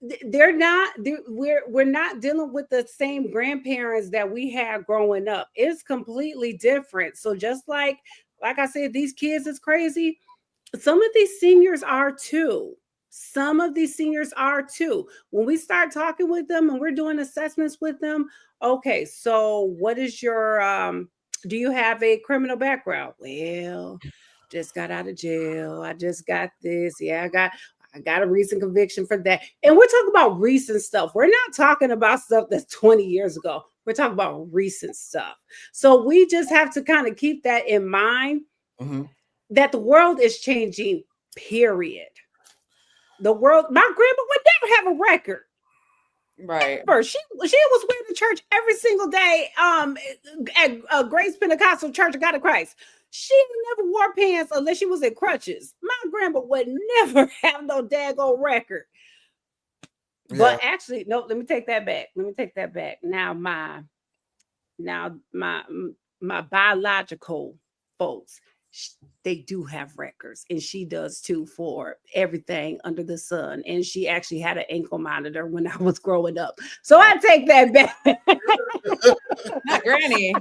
we're not dealing with the same grandparents that we had growing up. It's completely different. So just like I said, these kids is crazy. Some of these seniors are too. When we start talking with them and we're doing assessments with them, okay, so what is your do you have a criminal background? Well, just got out of jail. I just got this. Yeah, I got a recent conviction for that. And we're talking about recent stuff. We're not talking about stuff that's 20 years ago. We're talking about recent stuff. So we just have to kind of keep that in mind. Mm-hmm. That the world is changing, period. The world, my grandma would never have a record. Right. She was wearing the church every single day. At Grace Pentecostal Church of God of Christ. She never wore pants unless she was in crutches. My grandma would never have no daggone record. Yeah. But actually, no, let me take that back. Now my biological folks, they do have records, and she does too, for everything under the sun. And she actually had an ankle monitor when I was growing up. So I take that back. Not Granny.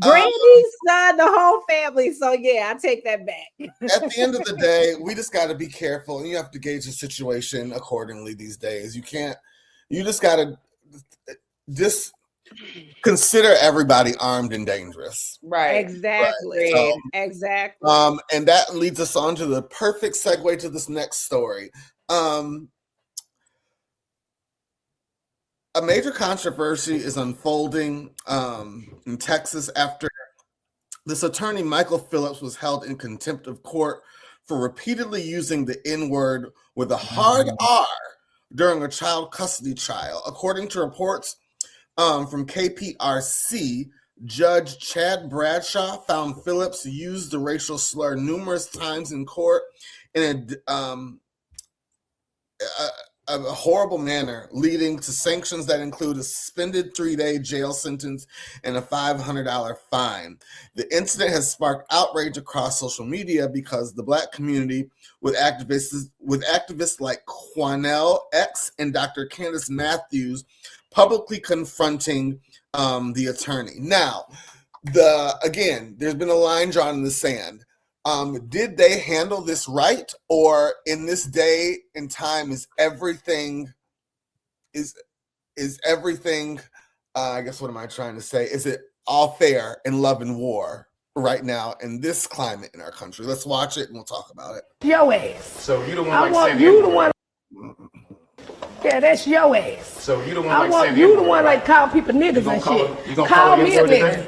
Granny, son, the whole family. So yeah, I take that back. At the end of the day, we just got to be careful, and you have to gauge the situation accordingly these days. You just got to consider everybody armed and dangerous. Right. Exactly. Right. So, exactly. And that leads us on to the perfect segue to this next story. A major controversy is unfolding in Texas after this attorney, Michael Phillips, was held in contempt of court for repeatedly using the N-word with a hard R during a child custody trial. According to reports from KPRC, Judge Chad Bradshaw found Phillips used the racial slur numerous times in court in a horrible manner, leading to sanctions that include a suspended 3-day jail sentence and a $500 fine. The incident has sparked outrage across social media because the Black community, with activists like Quanell X and Dr. Candace Matthews, publicly confronting the attorney. Now, there's been a line drawn in the sand. Did they handle this right, or in this day and time is everything? I guess, what am I trying to say? Is it all fair in love and war right now in this climate in our country? Let's watch it and we'll talk about it. Your ass. So you the one I want you the one. Yeah, that's your ass. So you the one. I want you the one like call people niggas and shit. You gonna call me a nigga.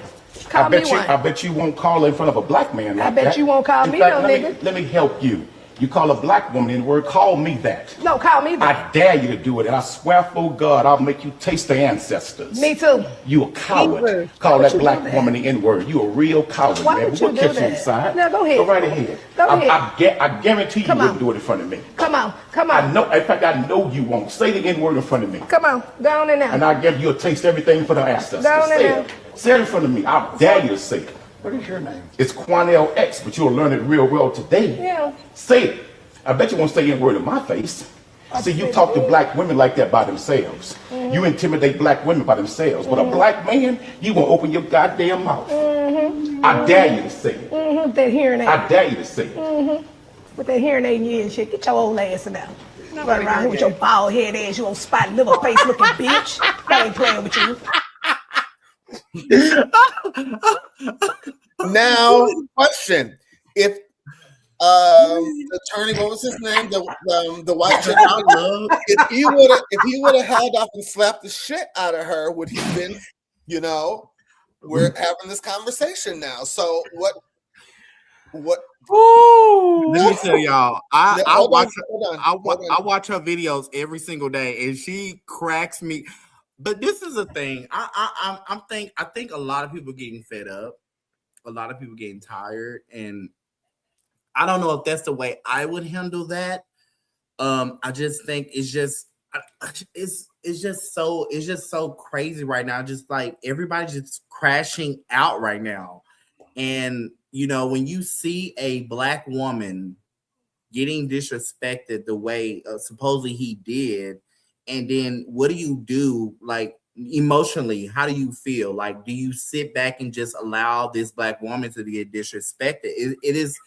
I bet you won't call in front of a black man like that. I bet you won't call me no nigga. Let me help you. You call a black woman in the word, call me that. No, call me that. I dare you to do it, and I swear for God, I'll make you taste the ancestors. Me too. You a coward. Call that black woman the N-word. You a real coward, Why man. would you We'll do catch you that? inside. Now go ahead. Go right ahead. Go ahead. I guarantee you wouldn't do it in front of me. Come on. I know. In fact, I know you won't. Say the N-word in front of me. Come on. Go on in now. And I guarantee you'll taste everything for the ancestors. Go on in Say now. it. Say it in front of me. I dare you to say it. What is your name? It's Quanell X, but you'll learn it real well today. Yeah. Say it. I bet you won't say N-word in my face. See, you talk to black women like that by themselves. Mm-hmm. You intimidate black women by themselves. But a black man, you won't open your goddamn mouth. Mm-hmm. I dare you to say it. Mm-hmm. That hearing aid. I dare you to say it. Mm-hmm. With that hearing aid in your ear and shit, get your old ass in there. Run around here with your bald head ass, you old spotted liver face looking bitch. I ain't playing with you. Now, question: if the attorney, what was his name? The white gentleman. If he would have held off and slapped the shit out of her, would he have been? We're having this conversation now. So what? Let me tell y'all. I watch her videos every single day, and she cracks me. But this is a thing. I think a lot of people getting fed up, a lot of people getting tired, and I don't know if that's the way I would handle that. I just think it's just so crazy right now. Just like everybody's just crashing out right now, and when you see a black woman getting disrespected the way supposedly he did. And then what do you do, like, emotionally? How do you feel? Like, do you sit back and just allow this black woman to get disrespected? It's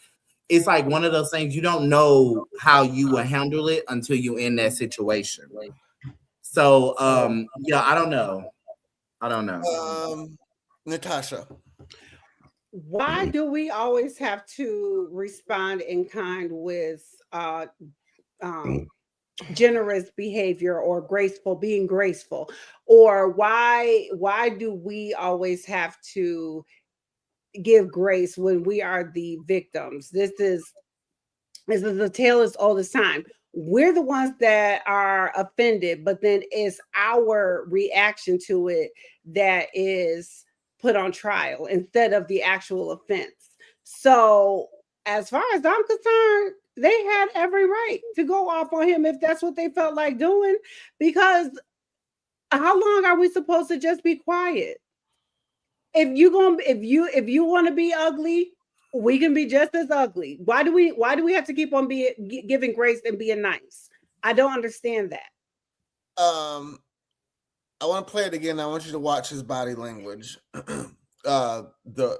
like one of those things, you don't know how you will handle it until you're in that situation. So, I don't know. Natasha. Why do we always have to respond in kind with generous behavior or being graceful, or why do we always have to give grace when we are the victims? This is the tale as old as time. we're the ones that are offended, but then it's our reaction to it that is put on trial instead of the actual offense. So as far as I'm concerned, they had every right to go off on him if that's what they felt like doing, because how long are we supposed to just be quiet? If you want to be ugly, we can be just as ugly. Why do we have to keep on giving grace and being nice? I don't understand that. I want to play it again. I want you to watch his body language. The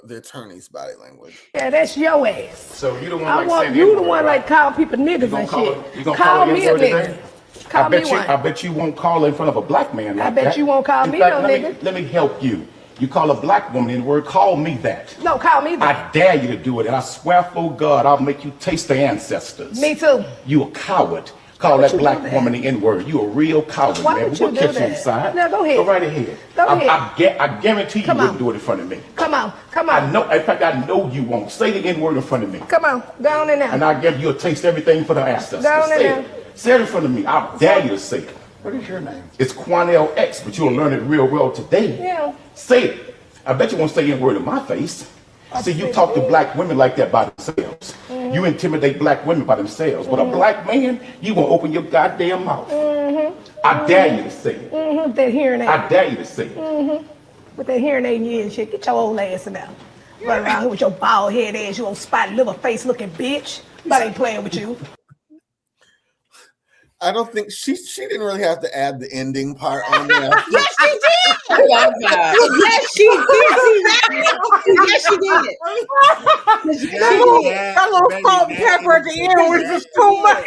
attorney's body language. Yeah, that's your ass. So you the one. I want you the one like call people niggas and shit. You gonna call me a nigga. Call me one. I bet you won't call in front of a black man like I bet that. you won't call In me fact, no let nigga. Let me help you. You call a black woman in the word, call me that. No, call me that. I dare you to do it, and I swear for God, I'll make you taste the ancestors. Me too. You a coward. Call that black woman the N-word. You a real coward, Why man. would you We'll do catch you that? inside. Now go ahead. Go right ahead. Go ahead. I guarantee you wouldn't do it in front of me. Come on. I know. In fact, I know you won't. Say the N-word in front of me. Come on. Go on in there. And I guarantee you'll taste everything for the ancestors. Go on in Say there. it. Say it in front of me. I dare you to say it. What is your name? It's Quanell X, but you'll learn it real well today. Yeah. Say it. I bet you won't say any word in my face. See, you talk to black women like that by themselves. You intimidate black women by themselves. But a black man, you won't open your goddamn mouth. I dare you to say it. With that hearing aid. I dare you to say it. With that hearing aid in your ear and shit. Get your old ass in there. Run around here with your bald head ass, you old spotted liver face looking bitch. But I ain't playing with you. I don't think she didn't really have to add the ending part on there. Yes, she did. I love that. Yes, she did. Yes, she did. That little salt and pepper at the end was just too much.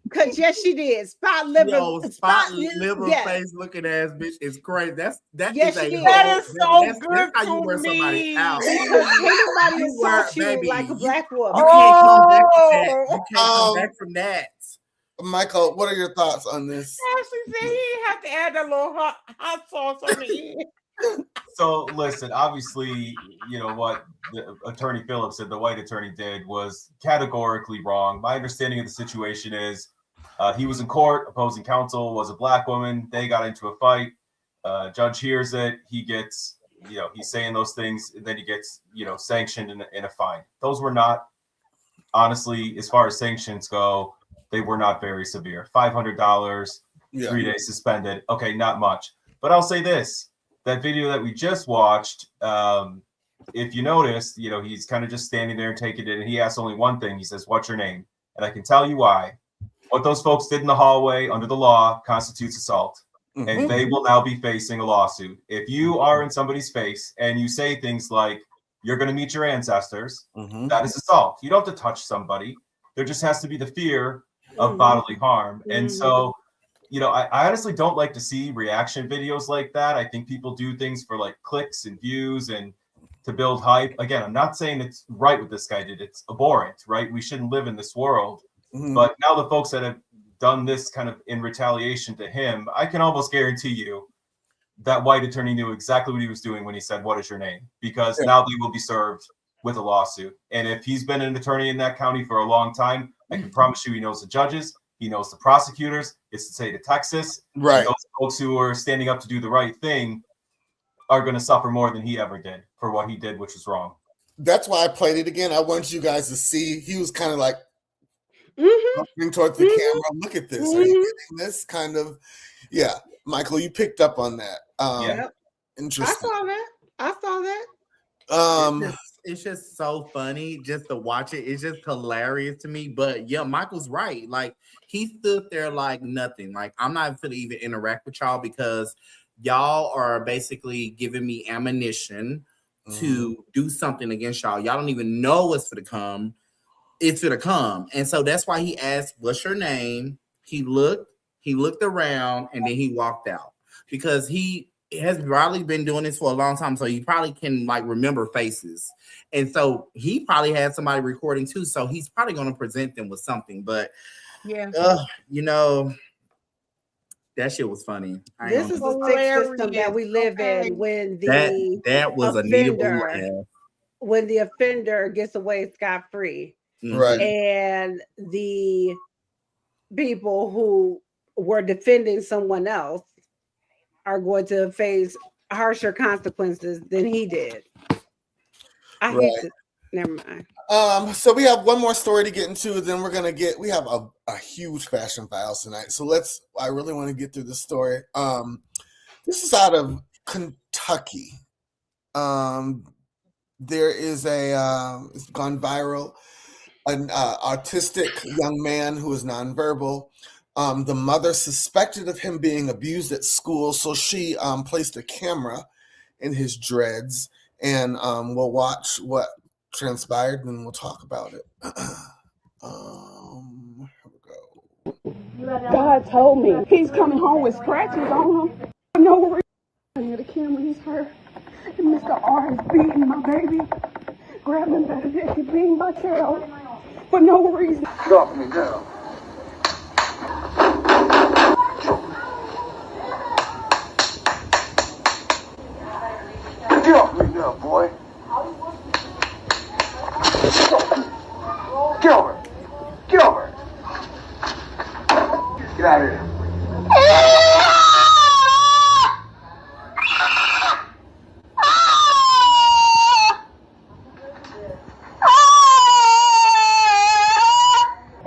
Because yes, she did. Spot liver, Yo, spot liver face looking ass bitch is crazy. That Yes, is she a did. That is so that's good how you to wear somebody me. out. Ain't nobody You were, insult you baby, like a black woman. You can't come back from that. You can't come back from that. Michael, what are your thoughts on this? Ashley said he didn't have to add that little hot sauce on the end. So listen, obviously, you know what the attorney Phillips said, the white attorney did was categorically wrong. My understanding of the situation is he was in court, opposing counsel was a black woman. They got into a fight. Judge hears it. He gets, he's saying those things, and then he gets, sanctioned in a fine. Those were not, honestly, as far as sanctions go, they were not very severe. $500, 3 days suspended. Okay, not much. But I'll say this. That video that we just watched, if you noticed, he's kind of just standing there and taking it. And he asks only one thing. He says, "What's your name?" And I can tell you why. What those folks did in the hallway under the law constitutes assault. Mm-hmm. And they will now be facing a lawsuit. If you are in somebody's face and you say things like, "You're going to meet your ancestors," that is assault. You don't have to touch somebody. There just has to be the fear of bodily harm. And so, I honestly don't like to see reaction videos like that. I think people do things for like clicks and views and to build hype. Again, I'm not saying it's right what this guy did. It's abhorrent, right? We shouldn't live in this world. But now the folks that have done this kind of in retaliation to him, I can almost guarantee you that white attorney knew exactly what he was doing when he said, "What is your name?" Because now they will be served with a lawsuit. And if he's been an attorney in that county for a long time, I can promise you he knows the judges, he knows the prosecutors. It's the state of Texas. Right. Those folks who are standing up to do the right thing are going to suffer more than he ever did for what he did, which was wrong. That's why I played it again. I want you guys to see. He was kind of like looking towards the camera. Look at this. Are you getting this kind of? Yeah, Michael, you picked up on that. Interesting. I saw that. It's just so funny just to watch it. It's just hilarious to me. But yeah, Michael's right. Like he stood there like nothing. Like I'm not going to even interact with y'all because y'all are basically giving me ammunition to do something against y'all. Y'all don't even know what's going to come. It's going to come. And so that's why he asked, "What's your name?" He looked around and then he walked out because he has probably been doing this for a long time. So he probably can like remember faces. And so he probably had somebody recording too. So he's probably going to present them with something, but that shit was funny. This is the sick system that we live in when that was offender, when the offender gets away scot-free. Right. And the people who were defending someone else are going to face harsher consequences than he did. I hate to, never mind. So we have one more story to get into, then we have a huge fashion files tonight. So I really want to get through this story. This is out of Kentucky. There is it's gone viral, an autistic young man who is nonverbal. The mother suspected of him being abused at school, so she placed a camera in his dreads, and we'll watch what transpired, and we'll talk about it. Here we go. God told me he's coming home with scratches on him. For no reason. The camera, he's hurt. And Mr. R is beating my baby, grabbing him by the neck and beating my child for no reason. Drop me down. Get off me now, boy. Get over. Get over. Get out of here.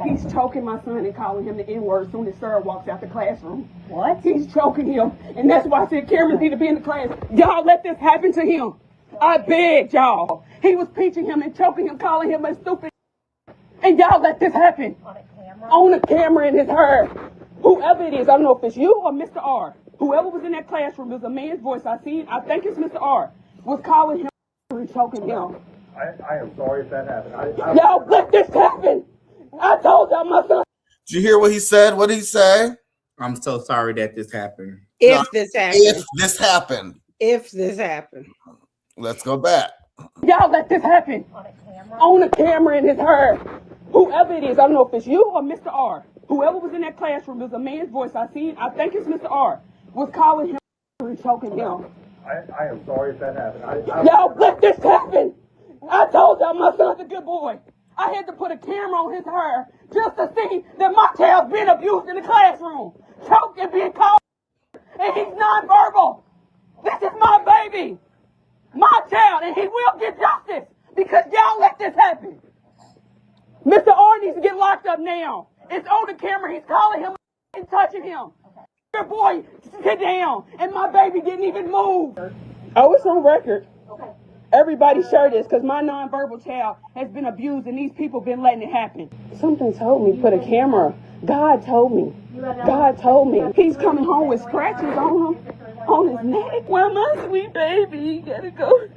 He's choking my son and calling him the N-word as soon as Sarah walks out the classroom. What? He's choking him, and that's why I said cameras need to be in the class. Y'all let this happen to him. I begged y'all. He was pinching him and choking him, calling him a stupid. And y'all let this happen. On the camera in his hair. Whoever it is, I don't know if it's you or Mr. R. Whoever was in that classroom, there's a man's voice I see. I think it's Mr. R. Was calling him and choking him. I am sorry if that happened. Y'all let this happen. I told y'all my son. Did you hear what he said? What did he say? I'm so sorry that this happened. If this happened. If this happened. Let's go back. Y'all let this happen. On the camera in his hair. Whoever it is, I don't know if it's you or Mr. R. Whoever was in that classroom, there's a man's voice I see. I think it's Mr. R. Was calling him and choking him. I am sorry if that happened. Y'all let this happen. I told y'all my son's a good boy. I had to put a camera on his hair just to see that my child's been abused in the classroom, choked and being called, and he's nonverbal. This is my baby, my child, and he will get justice because y'all let this happen. Mr. R needs to get locked up now. It's on the camera. He's calling him and touching him. Your boy, sit down, and my baby didn't even move. Oh, it's on record. Okay. Everybody share this because my nonverbal child has been abused and these people been letting it happen. Something told me put a camera. God told me. God told me. He's coming home with scratches on him, on his neck. Well, my sweet baby, you gotta go.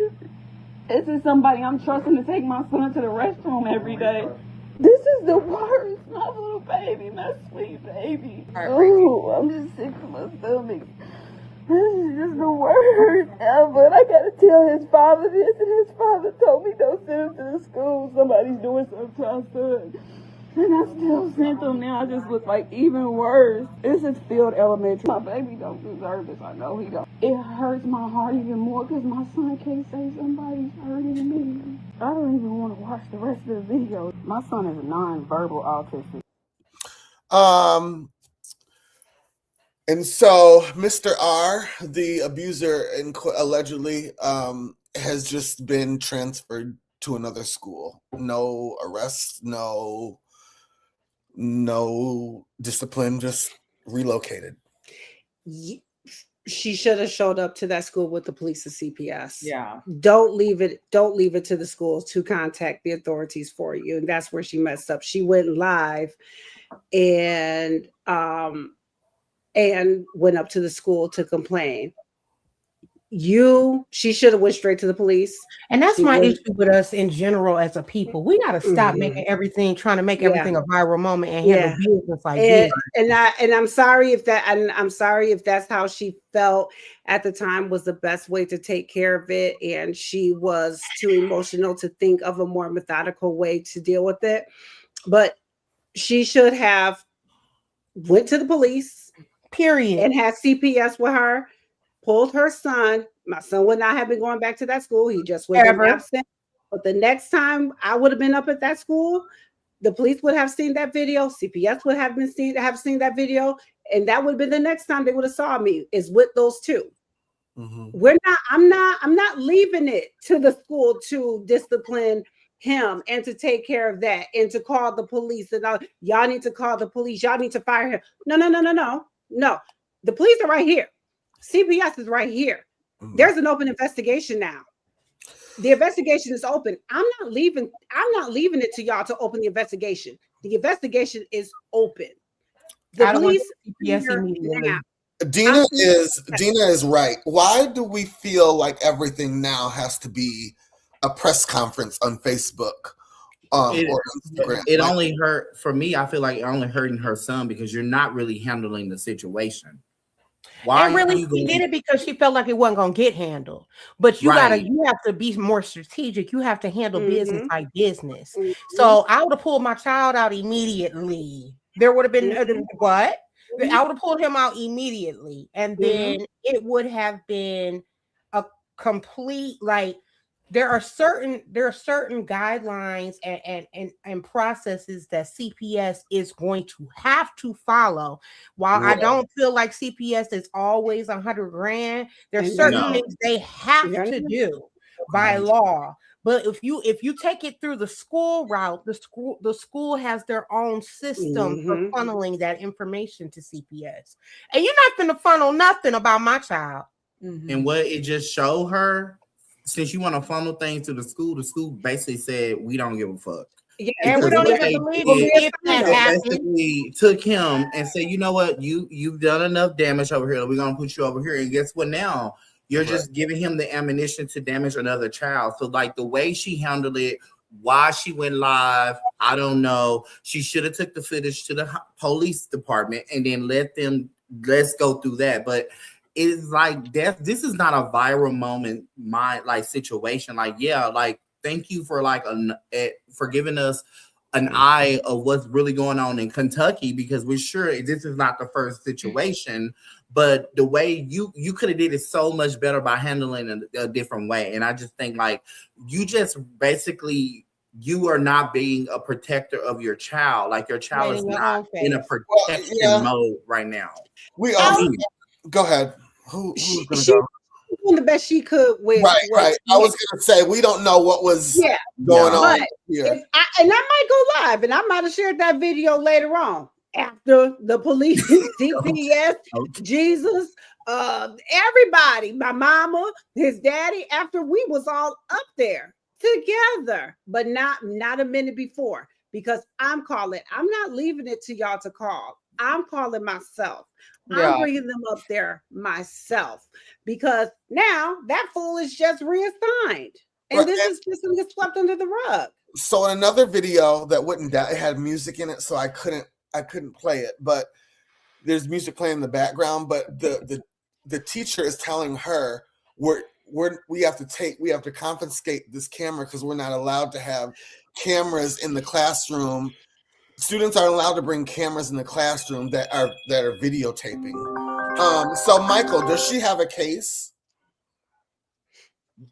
This is somebody I'm trusting to take my son to the restroom every day. This is the worst, my little baby, my sweet baby. Oh, I'm just sick to my stomach. This is just the worst ever. I gotta tell his father this, and his father told me don't send him to the school. Somebody's doing something to our son. And I still sent him now. I just look like even worse. This is Field Elementary. My baby don't deserve this. I know he don't. It hurts my heart even more because my son can't say somebody's hurting me. I don't even want to watch the rest of the video. My son is non-verbal autistic. And so Mr. R, the abuser, allegedly has just been transferred to another school. No arrest, no discipline, just relocated. She should have showed up to that school with the police and CPS. Yeah. Don't leave it to the schools to contact the authorities for you. And that's where she messed up. She went live and went up to the school to complain. She should have went straight to the police. And that's my issue with us in general as a people. We got to stop making everything, trying to make everything a viral moment and handle business like this. And I'm sorry if that's how she felt at the time was the best way to take care of it. And she was too emotional to think of a more methodical way to deal with it. But she should have went to the police, period, and had CPS with her. Pulled her son. My son would not have been going back to that school. He just would have been absent. But the next time I would have been up at that school, the police would have seen that video. CPS would have seen that video, and that would have been the next time they would have saw me is with those two. I'm not leaving it to the school to discipline him and to take care of that and to call the police and all. Y'all need to call the police. Y'all need to fire him. No. The police are right here. CPS is right here. There's an open investigation now. The investigation is open. I'm not leaving it to y'all to open the investigation. The investigation is open. The police Dina is right. Why do we feel like everything now has to be a press conference on Facebook or Instagram? It only hurt for me. I feel like it only hurting her son because you're not really handling the situation. Why? And really, she did it because she felt like it wasn't gonna get handled. But you have to be more strategic. You have to handle business by business. So I would have pulled my child out immediately. There would have been what? I would have pulled him out immediately, and then it would have been a complete there are certain guidelines and processes that CPS is going to have to follow. While I don't feel like CPS is always $100,000, there's certain things they have to do by law. But if you take it through the school route, the school has their own system for funneling that information to CPS. And you're not going to funnel nothing about my child. And what it just showed her, since you want to funnel things to the school basically said, we don't give a fuck. Yeah, and we don't even believe if that happened. Basically took him and said, you know what, you've done enough damage over here. We're going to put you over here. And guess what now? You're just giving him the ammunition to damage another child. So the way she handled it, why she went live, I don't know. She should have took the footage to the police department and then let's go through that. But it's this is not a viral moment, situation. Thank you for giving us an eye of what's really going on in Kentucky, because we're sure this is not the first situation. But the way you could have did it so much better by handling it a different way. And I just think you just basically, you are not being a protector of your child. Your child is not in a protection mode right now. We all go ahead. Who's gonna go? Doing the best she could with right. I was gonna say we don't know what was going on here. And I might go live and I might have shared that video later on. After the police, CPS, Jesus, everybody, my mama, his daddy, after we was all up there together, but not a minute before, because I'm not leaving it to y'all to call. I'm calling myself. I'm bringing them up there myself, because now that fool is just reassigned. And this is just going to get swept under the rug. So in another video that wouldn't die, it had music in it, so I couldn't play it, but there's music playing in the background. But the teacher is telling her we have to confiscate this camera because we're not allowed to have cameras in the classroom. Students aren't allowed to bring cameras in the classroom that are videotaping. So Michael, does she have a case?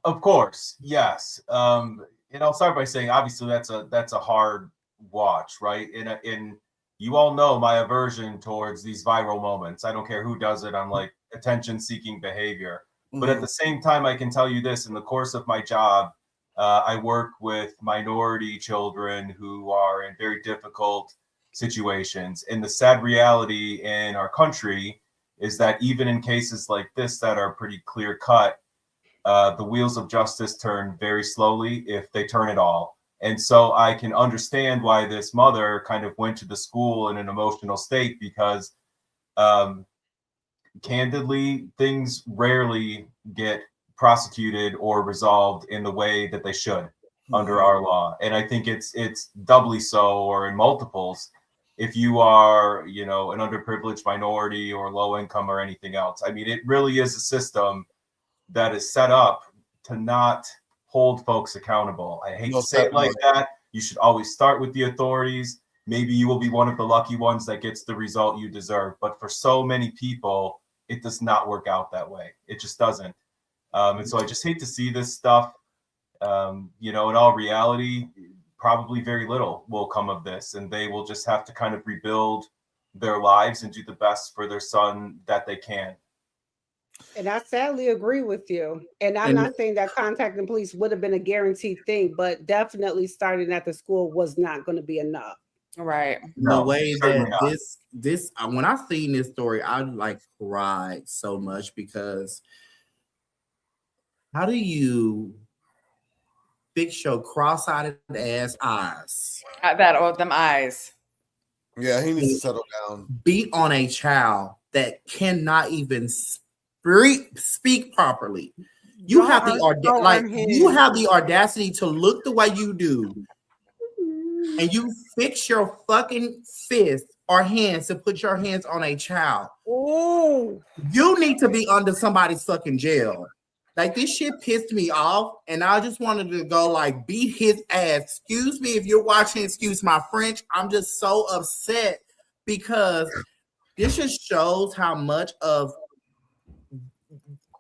Of course, yes. And I'll start by saying, obviously, that's a hard watch, right? In you all know my aversion towards these viral moments. I don't care who does it. I'm attention-seeking behavior. But at the same time, I can tell you this: in the course of my job, I work with minority children who are in very difficult situations. And the sad reality in our country is that even in cases like this that are pretty clear-cut, the wheels of justice turn very slowly, if they turn at all. And so I can understand why this mother kind of went to the school in an emotional state, because candidly, things rarely get prosecuted or resolved in the way that they should under our law. And I think it's doubly so, or in multiples, if you are, an underprivileged minority or low income or anything else. I mean, it really is a system that is set up to not hold folks accountable. I hate to say it like that. You should always start with the authorities. Maybe you will be one of the lucky ones that gets the result you deserve. But for so many people, it does not work out that way. It just doesn't. And so I just hate to see this stuff. In all reality, probably very little will come of this, and they will just have to kind of rebuild their lives and do the best for their son that they can. And I sadly agree with you. And I'm not saying that contacting police would have been a guaranteed thing, but definitely starting at the school was not going to be enough. Right. The way that this when I seen this story, I like cried so much because how do you fix your cross-eyed ass eyes? Them eyes. Yeah, he needs to settle down. Beat on a child that cannot even speak properly. You have the audacity to look the way you do, and you fix your fucking fist or hands to put your hands on a child. Oh, you need to be under somebody's fucking jail. Like, this shit pissed me off, and I just wanted to go like beat his ass. Excuse me if you're watching, excuse my French. I'm just so upset because this just shows how much of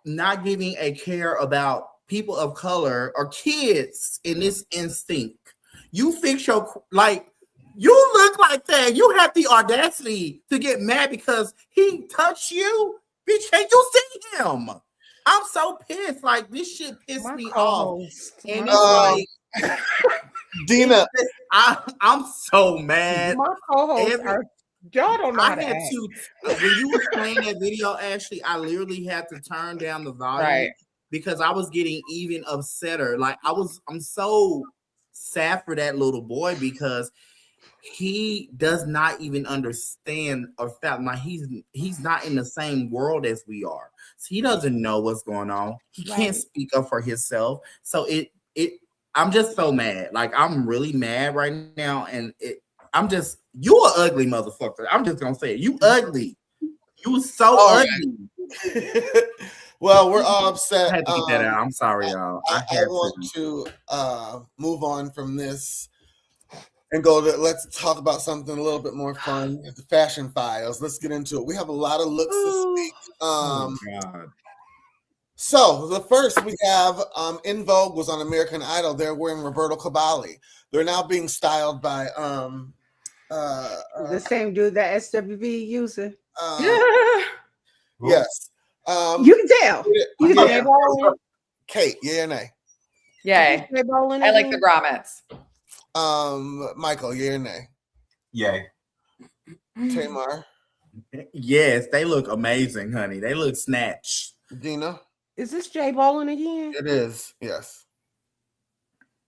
not giving a care about people of color or kids in this instinct. You fix your, like, you look like that. You have the audacity to get mad because he touched you. Bitch, can you see him? I'm so pissed. Like, this shit pissed me off. And it's like, Dina, I'm so mad. My co-hosts are, y'all don't know how to had act. to, when you were playing that video, Ashley, I literally had to turn down the volume because I was getting even upsetter. Like, I'm so sad for that little boy because he does not even understand or fact like he's not in the same world as we are. So he doesn't know what's going on. He can't speak up for himself. So I'm just so mad. Like, I'm really mad right now, and you an ugly motherfucker. I'm just gonna say it. You ugly. You so ugly. Well, we're all upset. I had to get that out. I'm sorry, y'all. I want to move on from this and let's talk about something a little bit more fun. The fashion files. Let's get into it. We have a lot of looks this week. Oh God. So the first we have In Vogue was on American Idol. They're wearing Roberto Cavalli. They're now being styled by the same dude that SWV using. Yes. You can tell. You can tell. Kate, yeah or nay? Yay. I like the grommets. Michael, yeah or nay? Yay. Tamar? Yes, they look amazing, honey. They look snatched. Dina? Is this Jay Bolin again? It is, yes.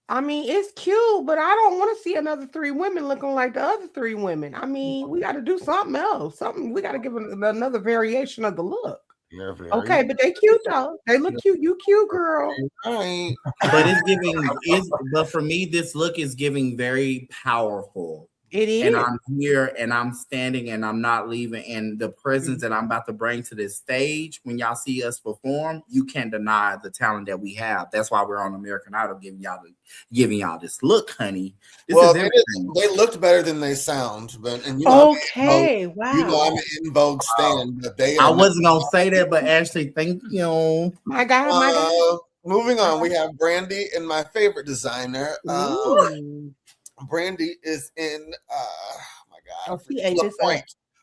I mean, it's cute, but I don't want to see another 3 women looking like the other 3 women. I mean, we got to do something else. We got to give them another variation of the look. Okay, but they cute though. They look cute. You cute, girl. Right. But but for me, this look is giving very powerful. It is. And I'm here and I'm standing and I'm not leaving. And the presence that I'm about to bring to this stage, when y'all see us perform, you can't deny the talent that we have. That's why we're on American Idol giving y'all this look, honey. They looked better than they sound. But wow. You know I'm an In Vogue stand, but I wasn't gonna say that, but Ashley, thank you. My God. Moving on, we have Brandy and my favorite designer. Brandy is in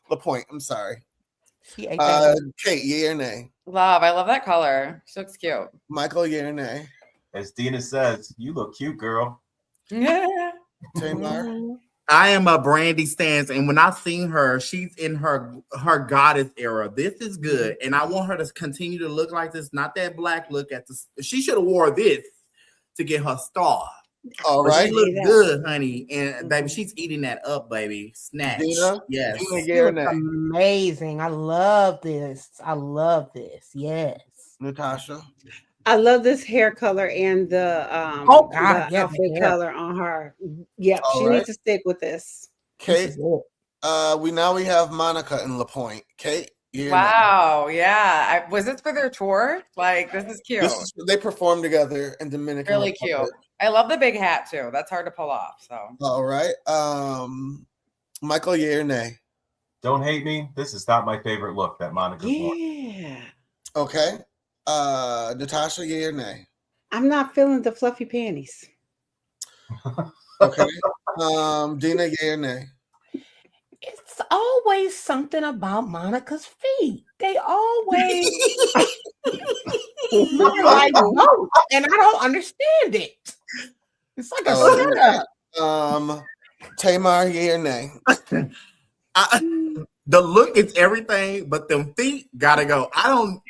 LaPointe. I'm sorry. Kate, yeah or nay? Love. I love that color. She looks cute. Michael, yeah or nay? As Dina says, you look cute, girl. Yeah. Tamar? I am a Brandy stance, and when I seen her, she's in her goddess era. This is good, and I want her to continue to look like this. Not that black look at this. She should have wore this to get her star. All right, she look good, honey, and baby, she's eating that up, baby. Snatch, yes, amazing. I love this. Yes, Natasha. I love this hair color and the outfit color on her. Yeah, she needs to stick with this. Kate, we have Monica in LaPointe. Kate. Wow, yeah. Was this for their tour? Like, this is cute. They performed together in Dominican. Really cute. I love the big hat too. That's hard to pull off. So. All right. Michael, yeah or nay? Don't hate me. This is not my favorite look that Monica's worn. Yeah. Okay. Natasha, yeah or nay? I'm not feeling the fluffy panties. Okay. Dina, yay or nay? It's always something about Monica's feet. They always look like goats, and I don't understand it. It's like a setup. Tamar, yay or nay? The look is everything, but them feet gotta go.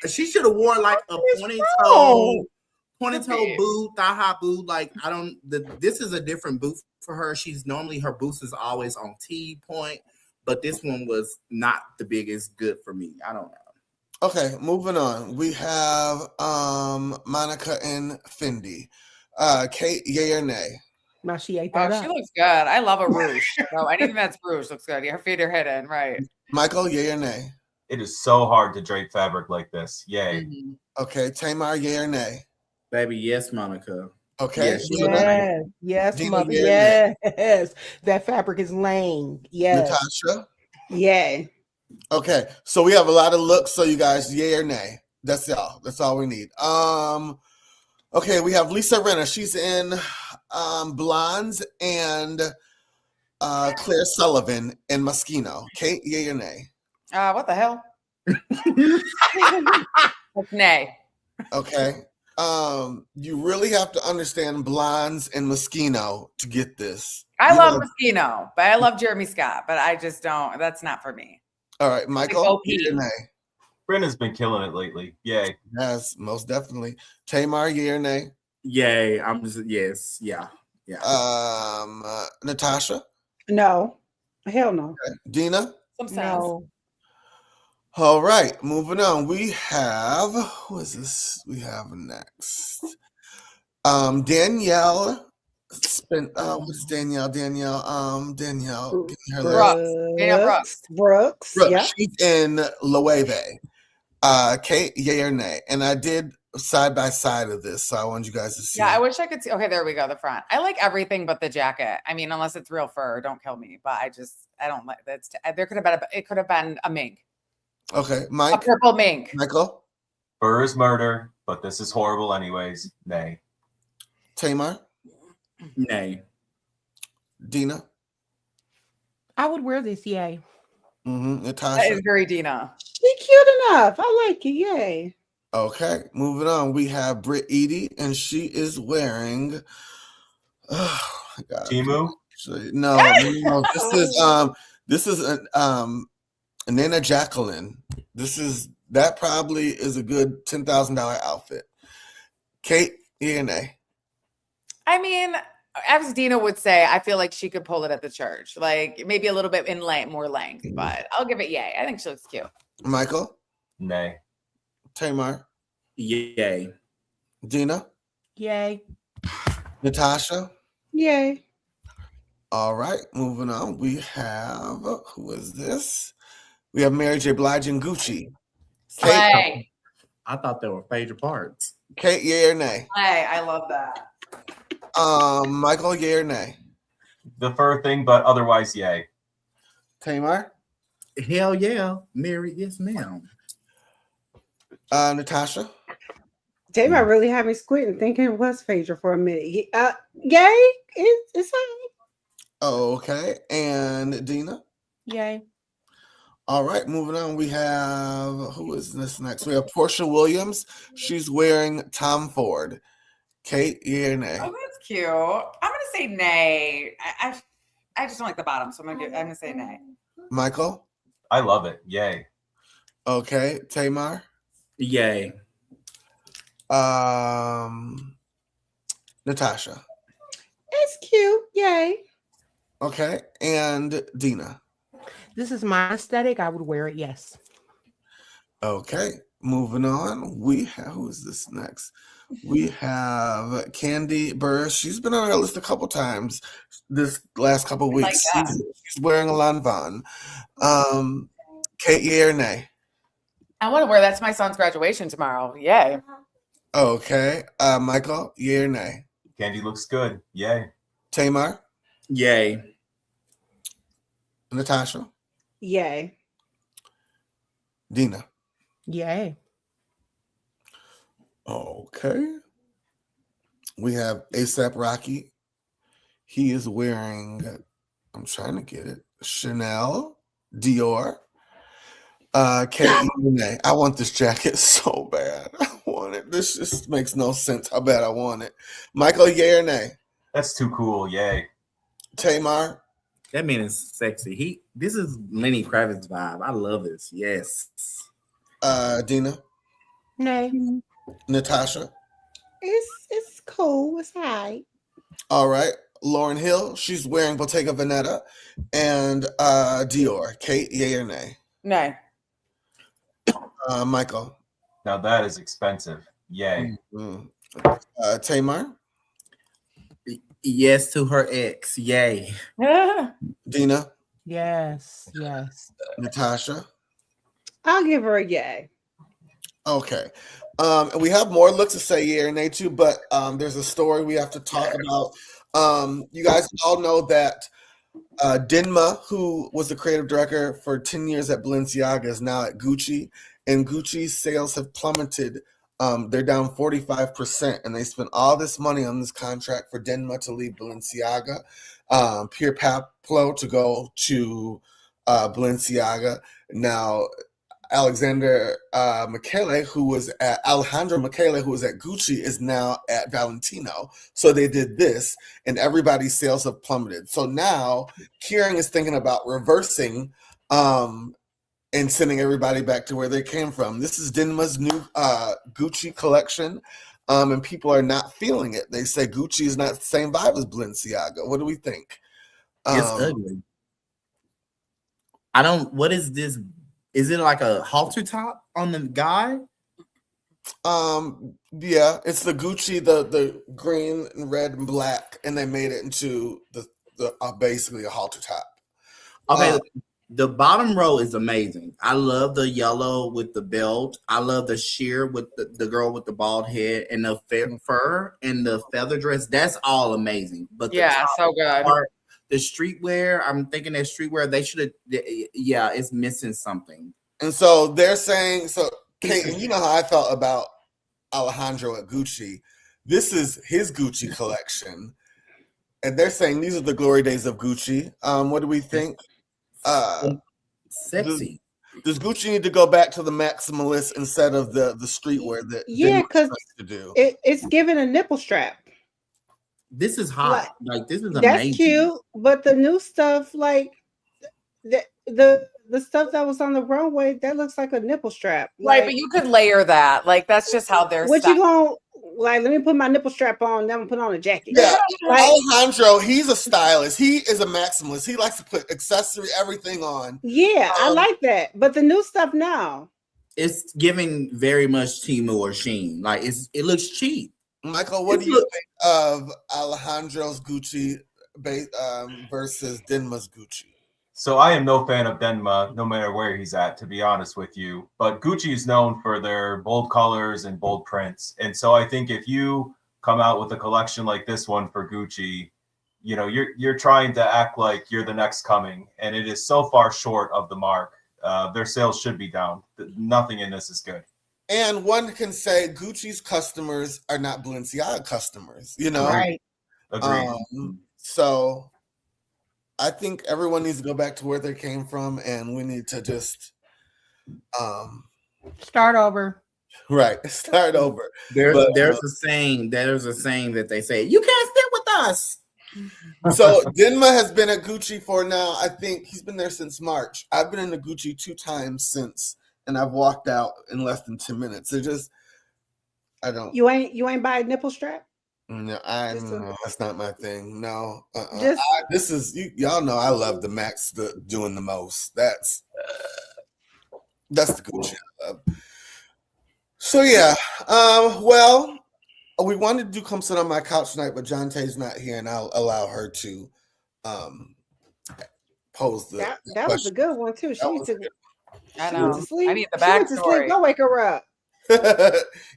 She should have worn like a pointed toe boot, thigh high boot. Like this is a different boot for her. She's normally her boots is always on T point, but this one was not the biggest good for me. I don't know. Okay, moving on. We have Monica and Fendi. Kate, yay or nay? Now she ate that up. She looks good. I love a rouge. So anything that's rouge looks good. Her feet are hidden, right? Michael, yay or nay? It is so hard to drape fabric like this. Yay. Mm-hmm. Okay, Tamar, yay or nay? Baby, yes, Monica. Okay. Yes, Dina, mother. yay or Yes. That fabric is lame. Yes. Natasha? Yay. Okay, so we have a lot of looks. So you guys, yay or nay? That's all. That's all we need. Okay, we have Lisa Renner. She's in Blondes and Claire Sullivan in Moschino. Kate, yay or nay? What the hell? Nay. Okay. You really have to understand Blondes and Moschino to get this. I love Moschino, but I love Jeremy Scott, but I just don't. That's not for me. All right, Michael, yay or nay? Brenda's been killing it lately. Yay. Yes, most definitely. Tamar, yay or nay? Yay. I'm just yes. Yeah. Natasha? No. Hell no. Okay. Dina? No. All right, moving on. We have who is this? We have next. Danielle. What's Danielle? Danielle. Give me her list. Brooks. Yeah. She's in Loewe. Kate, yay or nay? And I did side by side of this, so I want you guys to see. Yeah, I wish I could see. Okay, there we go. The front. I like everything but the jacket. I mean, unless it's real fur, don't kill me. But I don't like that. There could have been it could have been a mink. Okay, Mike. A purple mink. Michael. Fur is murder, but this is horrible anyways. Nay. Tamar. Nay. Dina. I would wear this, yay. Natasha. That is very Dina. She cute enough. I like it. Yay. Okay, moving on. We have Britt Edie, and she is wearing. Oh my God. Timu? No. This is Nana Jacqueline. That probably is a good $10,000 outfit. Kate, yay or nay? I mean, as Dina would say, I feel like she could pull it at the church. Like maybe a little bit in more length, but I'll give it yay. I think she looks cute. Michael? Nay. Tamar? Yay. Dina? Yay. Natasha? Yay. All right, moving on. We have, who is this? We have Mary J. Blige and Gucci. Kate. I thought they were favorite parts. Kate, yay or nay? Hey, I love that. Michael, yay or nay? The fur thing, but otherwise, yay. Tamar? Hell yeah. Mary, yes, ma'am. Natasha? Tamar really had me squinting, thinking it was Phaedra for a minute. Yay. It's fine. Okay, and Dina? Yay. All right, moving on. We have, who is this next? We have Portia Williams. She's wearing Tom Ford. Kate, yay or nay? Oh, that's cute. I'm gonna say nay. I just don't like the bottom, so I'm gonna say nay. Michael? I love it. Yay. Okay, Tamar? Yay. Natasha? It's cute. Yay. Okay, and Dina? This is my aesthetic. I would wear it, yes. Okay, moving on. We have, who is this next? We have Candy Burris. She's been on our list a couple times this last couple of weeks. Like she's wearing a Lanvin. Kate, yay or nay? I want to wear that to my son's graduation tomorrow. Yay. Okay, Michael, yay or nay? Candy looks good. Yay. Tamar? Yay. Natasha? Yay. Dina? Yay. Okay. We have ASAP Rocky He is wearing, I'm trying to get it, Chanel, Dior. Kate, I want this jacket so bad. I want it. This just makes no sense how bad I want it. Michael, yay or nay? That's too cool. Yay. Tamar? That man is sexy. This is Lenny Kravitz vibe. I love this. Yes. Dina? Nay. Natasha? It's cool. It's high. All right. Lauren Hill, she's wearing Bottega Veneta and Dior. Kate, yay or nay? Nay. Michael? Now that is expensive. Yay. Tamar? Yes to her ex. Yay. Dina? Yes. Natasha? I'll give her a yay. Okay. And we have more looks to say yay or nay too, but there's a story we have to talk about. You guys all know that Dinma, who was the creative director for 10 years at Balenciaga, is now at Gucci, and Gucci's sales have plummeted. They're down 45%, and they spent all this money on this contract for Dinma to leave Balenciaga, Pierre Paplo to go to Balenciaga. Now, Alejandro Michele, who was at Gucci, is now at Valentino. So they did this, and everybody's sales have plummeted. So now Kering is thinking about reversing and sending everybody back to where they came from. This is Dinma's new Gucci collection, and people are not feeling it. They say Gucci is not the same vibe as Balenciaga. What do we think? It's ugly. What is this? Is it like a halter top on the guy? Yeah, it's the Gucci, the green and red and black, and they made it into the basically a halter top. Okay, the bottom row is amazing. I love the yellow with the belt. I love the sheer with the girl with the bald head and the fur and the feather dress. That's all amazing. But so good. The streetwear, I'm thinking that streetwear, they should have, it's missing something. And so they're saying, Kate, and you know how I felt about Alejandro at Gucci. This is his Gucci collection. And they're saying these are the glory days of Gucci. What do we think? Sexy. Does Gucci need to go back to the maximalist instead of the streetwear that because to do? It's given a nipple strap. This is hot. Like this is amazing. That's cute, but the new stuff, like the stuff that was on the runway, that looks like a nipple strap. Right, but you could layer that. Like that's just how they're. What you gonna like? Let me put my nipple strap on. Then I'm put on a jacket. Yeah, Alejandro, he's a stylist. He is a maximalist. He likes to put everything on. Yeah, I like that. But the new stuff now, it's giving very much Temu or Shein. Like it looks cheap. Michael, what do you think of Alejandro's Gucci versus Dinma's Gucci? So I am no fan of Denma, no matter where he's at, to be honest with you. But Gucci is known for their bold colors and bold prints. And so I think if you come out with a collection like this one for Gucci, you know, you're trying to act like you're the next coming. And it is so far short of the mark. Their sales should be down. Nothing in this is good. And one can say Gucci's customers are not Balenciaga customers, you know? Right. Agreed. So I think everyone needs to go back to where they came from, and we need to just start over. Right, start over. There's a saying that they say, you can't sit with us. So Dinma has been at Gucci for now, I think he's been there since March. I've been in the Gucci 2 times since, and I've walked out in less than 10 minutes. I don't. You ain't buy a nipple strap? No, that's not my thing. No, this is y'all know I love the Max doing the most. That's the Gucci I love. So yeah, well, we wanted to do Come Sit on My Couch tonight, but John Tay's not here, and I'll allow her to pose the. That was a good one too. She went to sleep. I need the backstory. Go wake her up.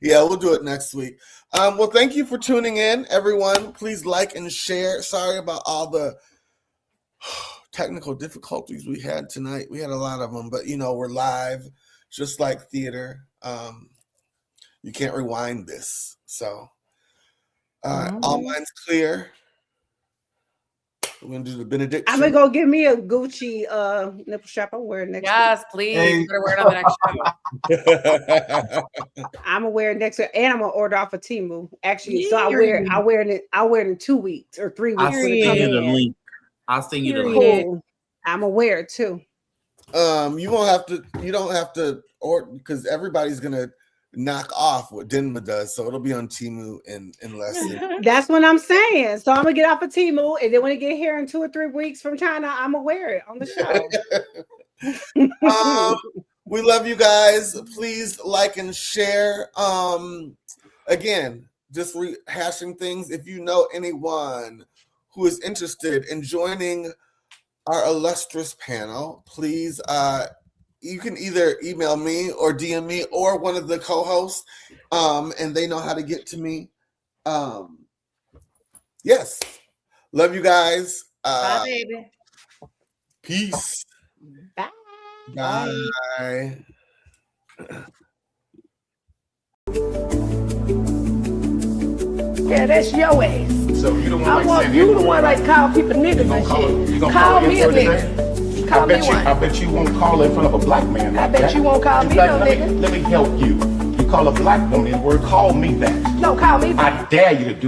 Yeah, we'll do it next week. Well, thank you for tuning in, everyone. Please like and share. Sorry about all the technical difficulties we had tonight. We had a lot of them, but you know, we're live, just like theater. You can't rewind this. So all minds clear. We're gonna do the benediction. I'm gonna go get me a Gucci nipple strap. I'm wearing next Yes, week. please. Hey. You better wear it on the next show. I'm gonna wear it next week, and I'm gonna order off of Temu. Actually, so Period. I'll wear it in 2 weeks or 3 weeks. I'll when send it you comes the in. link. I'll send you the link. Cool. I'm gonna wear it too. You won't have to. You don't have to, or because everybody's gonna knock off what Denma does, so it'll be on Temu in less than. That's what I'm saying. So I'm gonna get off of Temu, and then when it get here in 2 or 3 weeks from China, I'm gonna wear it on the show. We love you guys. Please like and share. Again, just rehashing things. If you know anyone who is interested in joining our illustrious panel, please you can either email me or DM me or one of the co-hosts, and they know how to get to me. Yes. Love you guys. Bye, baby. Peace. Bye. Bye. Yeah, that's your ass. So you the one I like want send you the in- one like call people niggas You and gonna shit. call me a in for nigga. Call me one. I bet you won't call in front of a black man. I Like bet that. you won't call me Like, no let nigga. Let me help you. You call a black woman the word, call me that. No, call me. I dare you to do